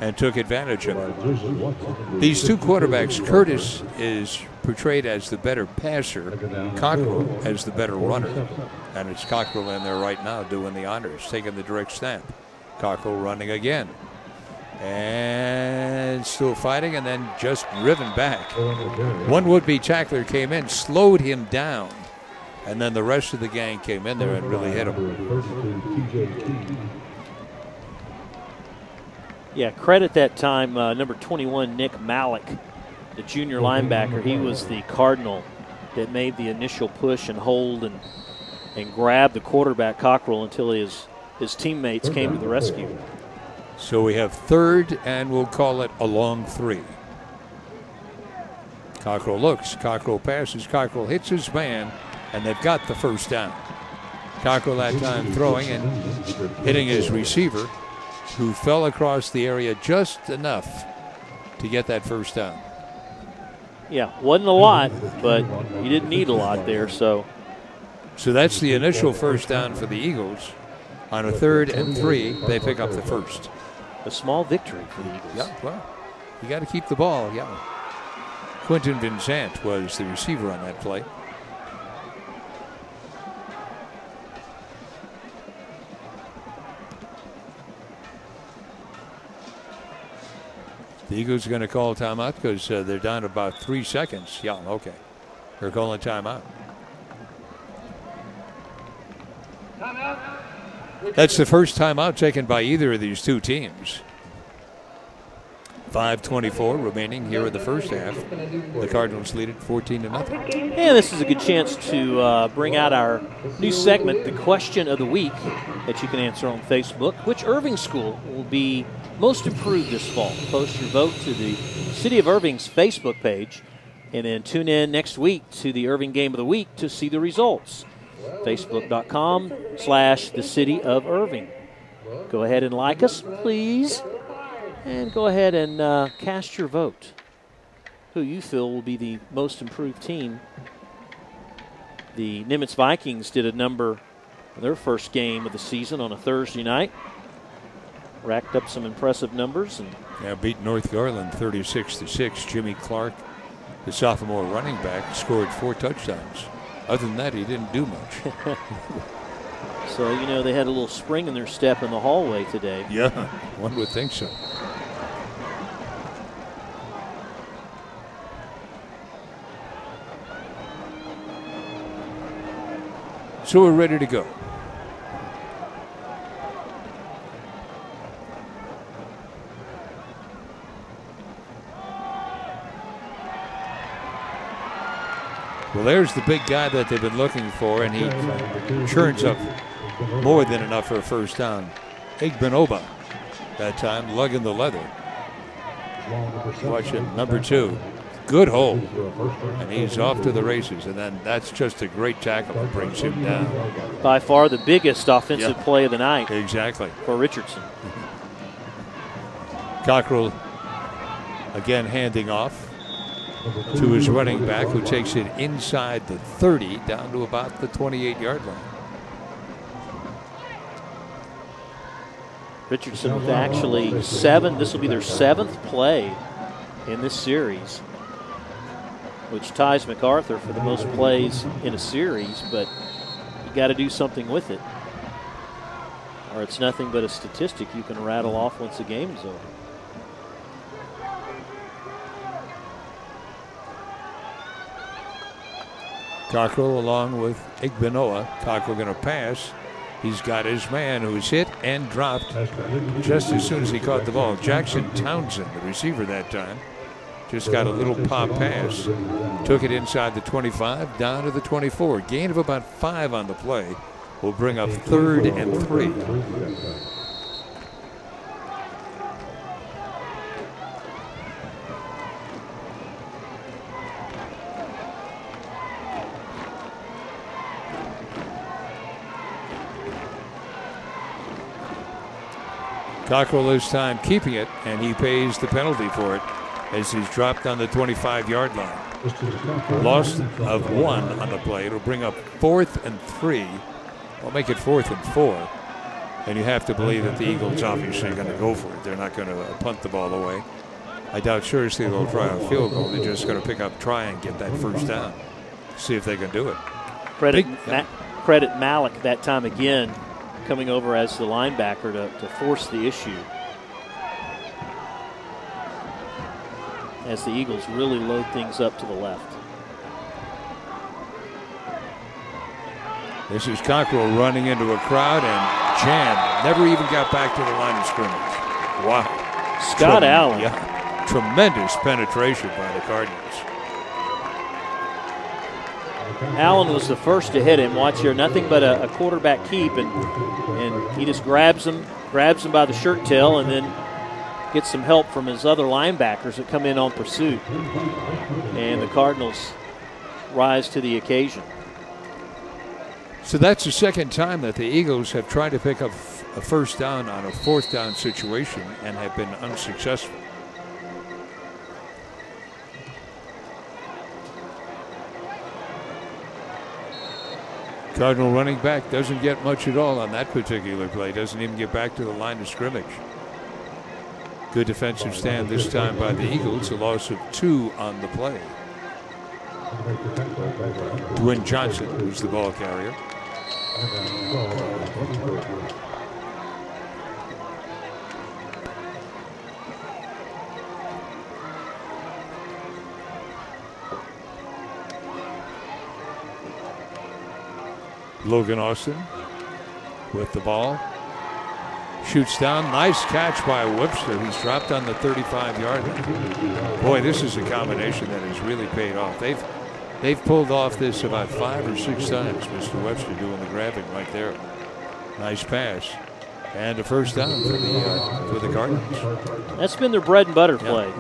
Speaker 2: and took advantage of it. These two quarterbacks, Curtis is portrayed as the better passer, Cockrell as the better runner. And it's Cockrell in there right now doing the honors, taking the direct snap. Cockrell running again. And still fighting, and then just driven back. One would-be tackler came in, slowed him down, and then the rest of the gang came in there and really hit him.
Speaker 3: Yeah, credit that time number 21, Nick Malik, the junior linebacker. He was the Cardinal that made the initial push and hold and grab the quarterback, Cockrell, until his teammates came to the rescue.
Speaker 2: So we have 3rd, and we'll call it a long 3. Cockrell looks, Cockrell passes, Cockrell hits his man, and they've got the first down. Cockrell that time throwing and hitting his receiver, who fell across the area just enough to get that first down.
Speaker 3: Yeah, wasn't a lot, but you didn't need a lot there. So
Speaker 2: that's the initial first down for the Eagles. On a 3rd and 3, they pick up the first.
Speaker 3: A small victory for the Eagles.
Speaker 2: Yeah, well, you got to keep the ball, yeah. Quentin Vincent was the receiver on that play. The Eagles are going to call timeout because they're down to about 3 seconds. Yeah, okay. They're calling timeout.
Speaker 4: Timeout.
Speaker 2: That's the first timeout taken by either of these two teams. 5:24 remaining here in the first half. The Cardinals lead it 14-0.
Speaker 3: And this is a good chance to bring out our new segment, the question of the week, that you can answer on Facebook. Which Irving school will be most improved this fall? Post your vote to the City of Irving's Facebook page, and then tune in next week to the Irving Game of the Week to see the results. Facebook.com/the City of Irving. Go ahead and like us, please. And go ahead and cast your vote. Who you feel will be the most improved team. The Nimitz Vikings did a number in their first game of the season on a Thursday night. racked up some impressive numbers. And
Speaker 2: yeah, beat North Garland 36-6. Jimmy Clark, the sophomore running back, scored 4 touchdowns. Other than that, he didn't do much.
Speaker 3: So, you know, they had a little spring in their step in the hallway today.
Speaker 2: Yeah, one would think so. So we're ready to go. Well, there's the big guy that they've been looking for, and he churns up more than enough for a first down. Igbinoba that time, lugging the leather. Watch it, number 2. Good hold, and he's off to the races, and then that's just a great tackle that brings him down.
Speaker 3: By far the biggest offensive play of the night.
Speaker 2: Exactly.
Speaker 3: For Richardson.
Speaker 2: Cockrell again handing off to his running back, who takes it inside the 30 down to about the 28-yard line.
Speaker 3: Richardson with actually 7. This will be their 7th play in this series, which ties MacArthur for the most plays in a series, but you got to do something with it, or it's nothing but a statistic you can rattle off once the game is over.
Speaker 2: Cockrell along with Igbinoa. Cockrell going to pass. He's got his man who's hit and dropped just as soon as he caught the ball. Jackson Townsend, the receiver that time, just got a little pop pass. Took it inside the 25, down to the 24. Gain of about 5 on the play will bring up 3rd and 3. Cockrell this time keeping it, and he pays the penalty for it as he's dropped on the 25-yard line. Loss of 1 on the play. It'll bring up 4th and 3. I'll make it 4th and 4. And you have to believe that the Eagles obviously are going to go for it. They're not going to punt the ball away. I doubt seriously they'll try a field goal. They're just going to pick up, try and get that first down. See if they can do it.
Speaker 3: Credit Malik that time again, coming over as the linebacker to force the issue, as the Eagles really load things up to the left.
Speaker 2: This is Cockrell running into a crowd and jammed. Never even got back to the line of scrimmage. Wow.
Speaker 3: Scott Allen.
Speaker 2: Yeah, tremendous penetration by the Cardinals.
Speaker 3: Allen was the first to hit him. Watch here, nothing but a quarterback keep, and he just grabs him by the shirt tail, and then gets some help from his other linebackers that come in on pursuit. And the Cardinals rise to the occasion.
Speaker 2: So that's the second time that the Eagles have tried to pick up a first down on a 4th down situation and have been unsuccessful. Cardinal running back doesn't get much at all on that particular play. Doesn't even get back to the line of scrimmage. Good defensive stand this time by the Eagles. A loss of 2 on the play. Dwayne Johnson, who's the ball carrier. Logan Austin with the ball. Shoots down. Nice catch by Webster. He's dropped on the 35-yard line. Boy, this is a combination that has really paid off. They've pulled off this about 5 or 6 times. Mr. Webster doing the grabbing right there. Nice pass. And a first down for the Cardinals.
Speaker 3: That's been their bread and butter play.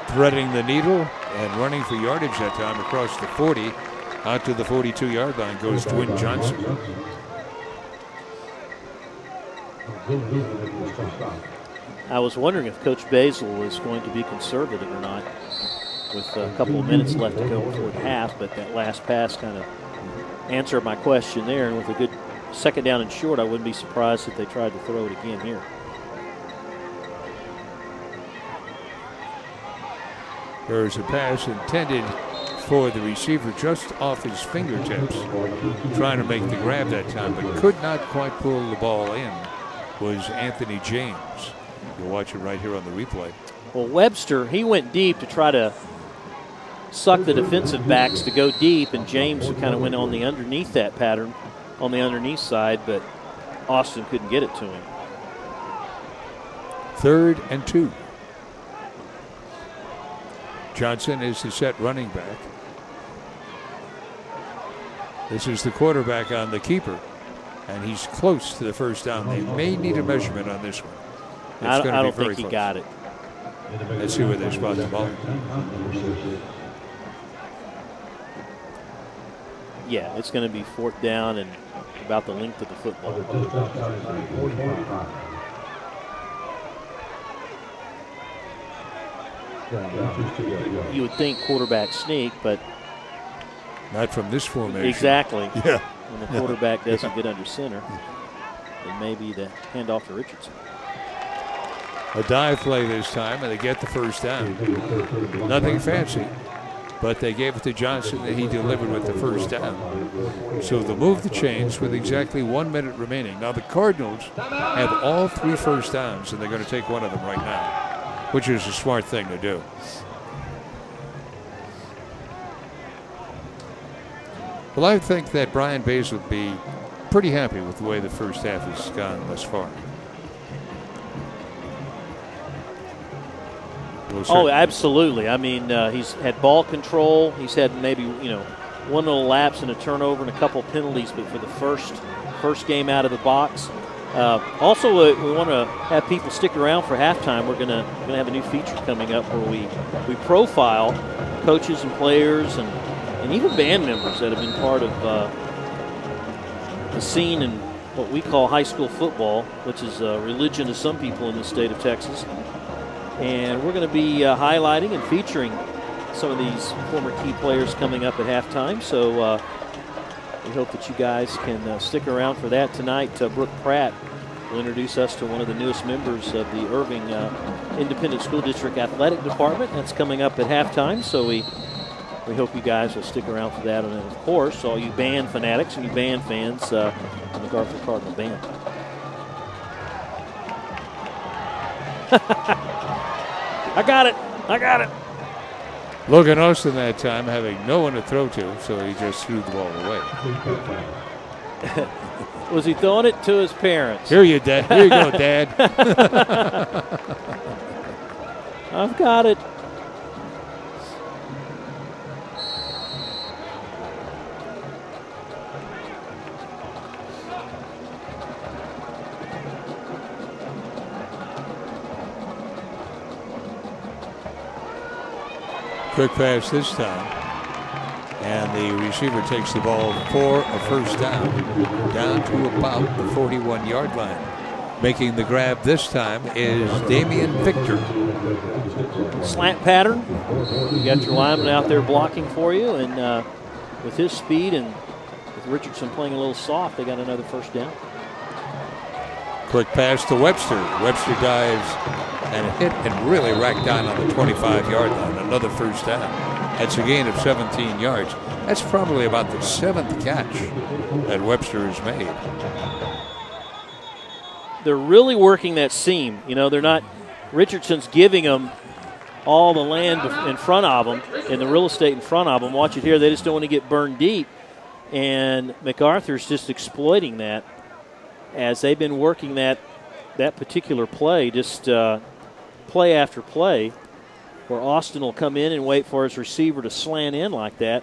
Speaker 2: Threading the needle and running for yardage that time across the 40. Out to the 42-yard line goes Dwayne Johnson.
Speaker 3: I was wondering if Coach Basil was going to be conservative or not with a couple of minutes left to go before the half, but that last pass kind of answered my question there. And with a good second down and short, I wouldn't be surprised if they tried to throw it again here.
Speaker 2: There's a pass intended for the receiver just off his fingertips, trying to make the grab that time, but could not quite pull the ball in, was Anthony James. You'll watch it right here on the replay.
Speaker 3: Well, Webster, he went deep to try to suck the defensive backs to go deep, and James kind of went on the underneath that pattern, on the underneath side, but Austin couldn't get it to him.
Speaker 2: 3rd and 2. Johnson is the set running back. This is the quarterback on the keeper, and he's close to the first down. They may need a measurement on this one.
Speaker 3: I don't think he got it.
Speaker 2: Let's see where they spot the ball.
Speaker 3: Yeah, it's going to be 4th down and about the length of the football. You would think quarterback sneak, but
Speaker 2: not from this formation.
Speaker 3: Exactly.
Speaker 2: Yeah.
Speaker 3: When the quarterback doesn't get under center, it may be the handoff to Richardson.
Speaker 2: A dive play this time, and they get the first down. Nothing fancy, but they gave it to Johnson, and he delivered with the first down. So they'll move the chains with exactly 1 minute remaining. Now the Cardinals have all 3 first downs, and they're going to take one of them right now, which is a smart thing to do. Well, I think that Brian Bays would be pretty happy with the way the first half has gone thus far.
Speaker 3: Oh, absolutely. I mean, he's had ball control. He's had maybe, one little lapse and a turnover and a couple penalties, but for the first game out of the box. Also, we want to have people stick around for halftime. We're gonna have a new feature coming up where we profile coaches and players and even band members that have been part of the scene in what we call high school football, which is religion to some people in the state of Texas. And we're going to be highlighting and featuring some of these former key players coming up at halftime. So we hope that you guys can stick around for that tonight. Brooke Pratt will introduce us to one of the newest members of the Irving Independent School District Athletic Department. That's coming up at halftime. So we hope you guys will stick around for that. And then, of course, all you band fanatics and you band fans, the MacArthur Cardinal Band. I got it.
Speaker 2: Logan Austin that time having no one to throw to, so he just threw the ball away.
Speaker 3: Was he throwing it to his parents?
Speaker 2: Here you go, Dad.
Speaker 3: I've got it.
Speaker 2: Quick pass this time, and the receiver takes the ball for a first down to about the 41-yard line. Making the grab this time is Damian Victor.
Speaker 3: Slant pattern. You got your lineman out there blocking for you, and with his speed and with Richardson playing a little soft, they got another first down.
Speaker 2: Quick pass to Webster. Webster dives and hit and really racked down on the 25-yard line. Another first down. That's a gain of 17 yards. That's probably about the 7th catch that Webster has made.
Speaker 3: They're really working that seam. They're not – Richardson's giving them all the land in front of them and the real estate in front of them. Watch it here. They just don't want to get burned deep. And MacArthur's just exploiting that as they've been working that particular play, just play after play, where Austin will come in and wait for his receiver to slant in like that.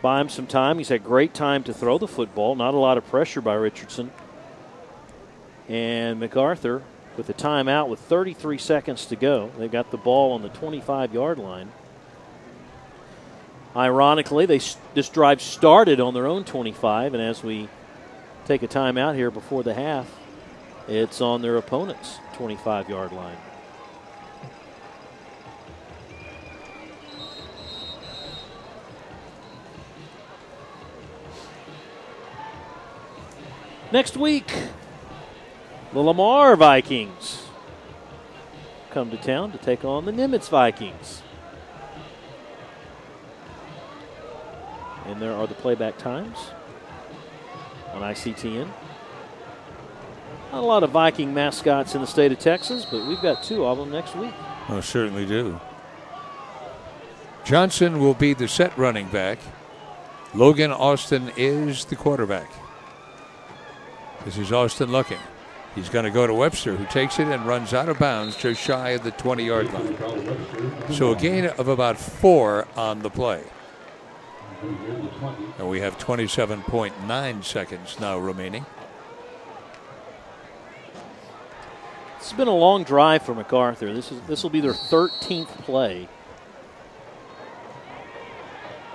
Speaker 3: Buy him some time. He's had great time to throw the football. Not a lot of pressure by Richardson. And MacArthur with a timeout with 33 seconds to go. They've got the ball on the 25-yard line. Ironically, this drive started on their own 25, and as we take a timeout here before the half, It's on their opponent's 25-yard line. Next week, the Lamar Vikings come to town to take on the Nimitz Vikings. And there are the playback times on ICTN. Not a lot of Viking mascots in the state of Texas, but we've got 2 of them next week.
Speaker 2: Oh, certainly do. Johnson will be the set running back. Logan Austin is the quarterback. This is Austin looking. He's going to go to Webster, who takes it and runs out of bounds just shy of the 20-yard line. So a gain of about 4 on the play. And we have 27.9 seconds now remaining.
Speaker 3: It's been a long drive for MacArthur. This will be their 13th play,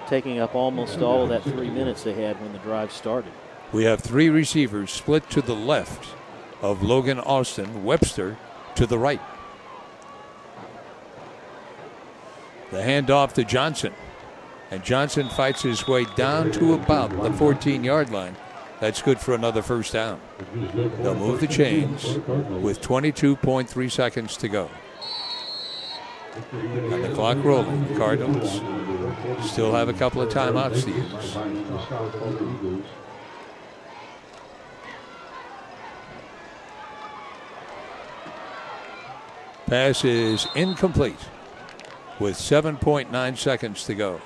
Speaker 3: taking up almost all of that 3 minutes they had when the drive started.
Speaker 2: We have 3 receivers split to the left of Logan Austin, Webster to the right. The handoff to Johnson. And Johnson fights his way down to about the 14-yard line. That's good for another first down. They'll move the chains with 22.3 seconds to go. And the clock rolling. The Cardinals still have a couple of timeouts to use. Pass is incomplete with 7.9 seconds to go.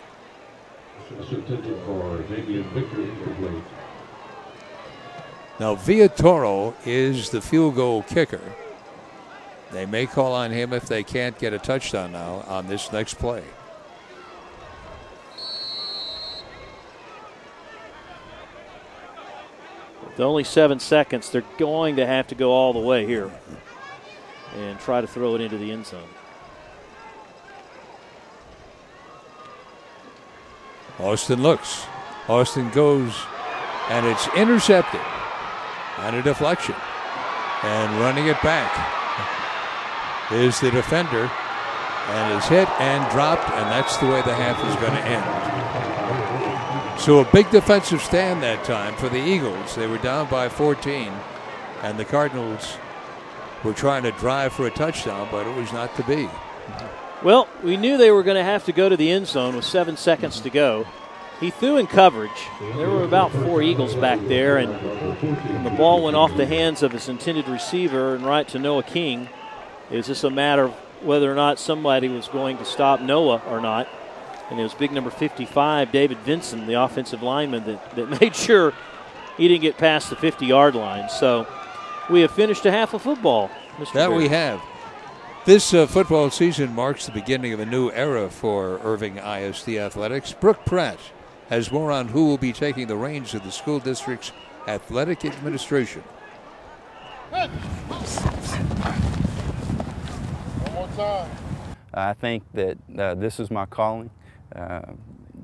Speaker 2: Now Villatoro is the field goal kicker. They may call on him if they can't get a touchdown now on this next play.
Speaker 3: With only 7 seconds, they're going to have to go all the way here and try to throw it into the end zone.
Speaker 2: Austin looks. Austin goes, and it's intercepted on a deflection. And running it back is the defender, and is hit and dropped, and that's the way the half is going to end. So a big defensive stand that time for the Eagles. They were down by 14, and the Cardinals were trying to drive for a touchdown, but it was not to be.
Speaker 3: Well, we knew they were going to have to go to the end zone with 7 seconds to go. He threw in coverage. There were about 4 Eagles back there, and the ball went off the hands of his intended receiver and right to Noah King. It was just a matter of whether or not somebody was going to stop Noah or not. And it was big number 55, David Vinson, the offensive lineman, that made sure he didn't get past the 50-yard line. So we have finished a half of football, Mr.
Speaker 2: That
Speaker 3: Bear.
Speaker 2: we have. This football season marks the beginning of a new era for Irving ISD athletics. Brooke Pratt has more on who will be taking the reins of the school district's athletic administration.
Speaker 4: One more time.
Speaker 5: I think that this is my calling,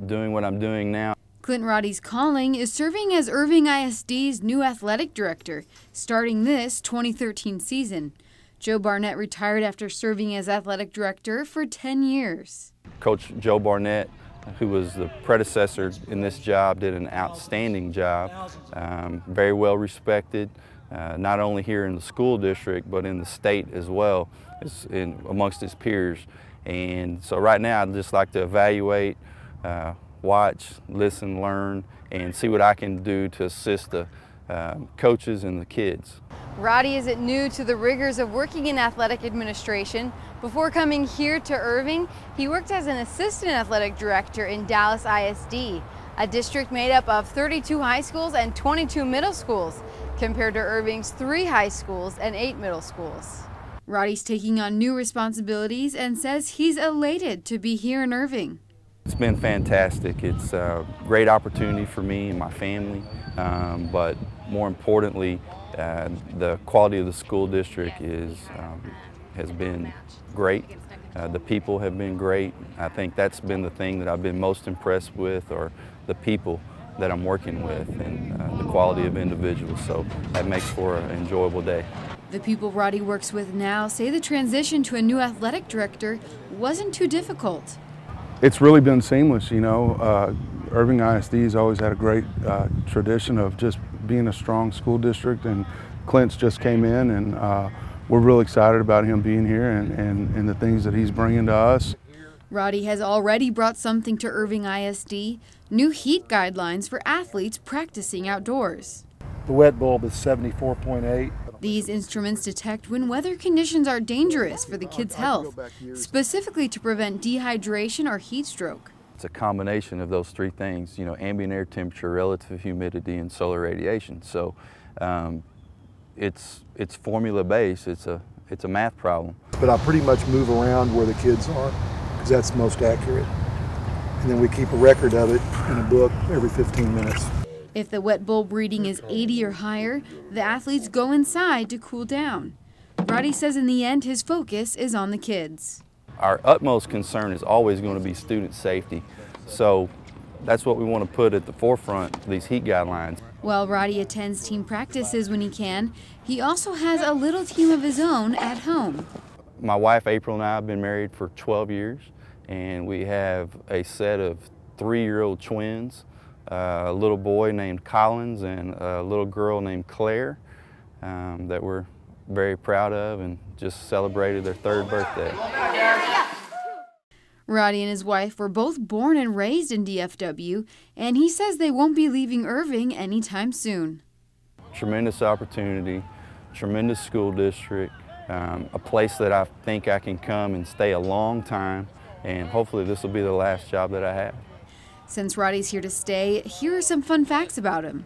Speaker 5: doing what I'm doing now.
Speaker 6: Clinton Roddy's calling is serving as Irving ISD's new athletic director, starting this 2013 season. Joe Barnett retired after serving as athletic director for 10 years.
Speaker 5: Coach Joe Barnett, who was the predecessor in this job, did an outstanding job, very well respected, not only here in the school district, but in the state as well, amongst his peers. And so right now I'd just like to evaluate, watch, listen, learn, and see what I can do to assist the coaches and the kids.
Speaker 6: Roddy isn't new to the rigors of working in athletic administration. Before coming here to Irving, he worked as an assistant athletic director in Dallas ISD, a district made up of 32 high schools and 22 middle schools, compared to Irving's 3 high schools and 8 middle schools. Roddy's taking on new responsibilities and says he's elated to be here in Irving.
Speaker 5: It's been fantastic. It's a great opportunity for me and my family, but more importantly, the quality of the school district has been great. The people have been great. I think that's been the thing that I've been most impressed with, or the people that I'm working with, and the quality of individuals. So that makes for an enjoyable day.
Speaker 6: The people Roddy works with now say the transition to a new athletic director wasn't too difficult.
Speaker 7: It's really been seamless, you know. Irving ISD has always had a great tradition of just being a strong school district, and Clint's just came in, and we're really excited about him being here and the things that he's bringing to us.
Speaker 6: Roddy has already brought something to Irving ISD, new heat guidelines for athletes practicing outdoors.
Speaker 8: The wet bulb is 74.8.
Speaker 6: These instruments detect when weather conditions are dangerous for the kids' health, specifically to prevent dehydration or heat stroke.
Speaker 5: It's a combination of those three things, you know, ambient air temperature, relative humidity, and solar radiation. So it's formula based. It's a math problem.
Speaker 8: But I pretty much move around where the kids are because that's most accurate. And then we keep a record of it in a book every 15 minutes.
Speaker 6: If the wet bulb reading is 80 or higher, the athletes go inside to cool down. Roddy says in the end his focus is on the kids.
Speaker 5: Our utmost concern is always going to be student safety. So that's what we want to put at the forefront of these heat guidelines.
Speaker 6: While Roddy attends team practices when he can, he also has a little team of his own at home.
Speaker 5: My wife April and I have been married for 12 years, and we have a set of 3-year-old twins, a little boy named Collins and a little girl named Claire that we're very proud of, and just celebrated their 3rd birthday.
Speaker 6: Roddy and his wife were both born and raised in DFW, and he says they won't be leaving Irving anytime soon.
Speaker 5: Tremendous opportunity, tremendous school district, a place that I think I can come and stay a long time, and hopefully this will be the last job that I have.
Speaker 6: Since Roddy's here to stay, here are some fun facts about him.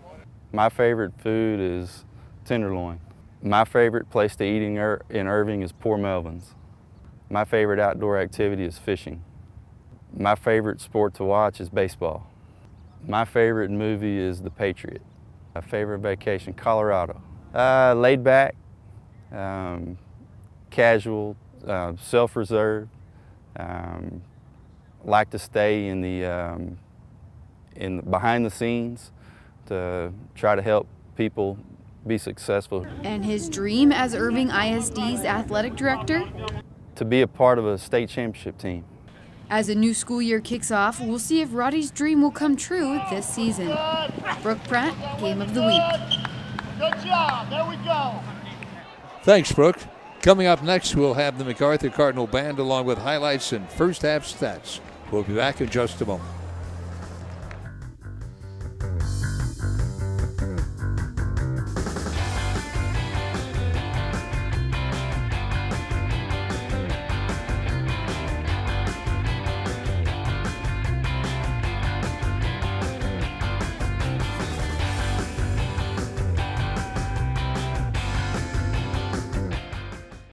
Speaker 5: My favorite food is tenderloin. My favorite place to eat in Irving is Poor Melvin's. My favorite outdoor activity is fishing. My favorite sport to watch is baseball. My favorite movie is The Patriot. My favorite vacation, Colorado. Laid back, casual, self-reserved. Like to stay in the behind the scenes to try to help people be successful.
Speaker 6: And his dream as Irving ISD's athletic director?
Speaker 5: To be a part of a state championship team.
Speaker 6: As a new school year kicks off, we'll see if Roddy's dream will come true this season. Brooke Pratt, Game of the Week.
Speaker 4: Good job. There we go.
Speaker 2: Thanks, Brooke. Coming up next, we'll have the MacArthur Cardinal Band along with highlights and first half stats. We'll be back in just a moment.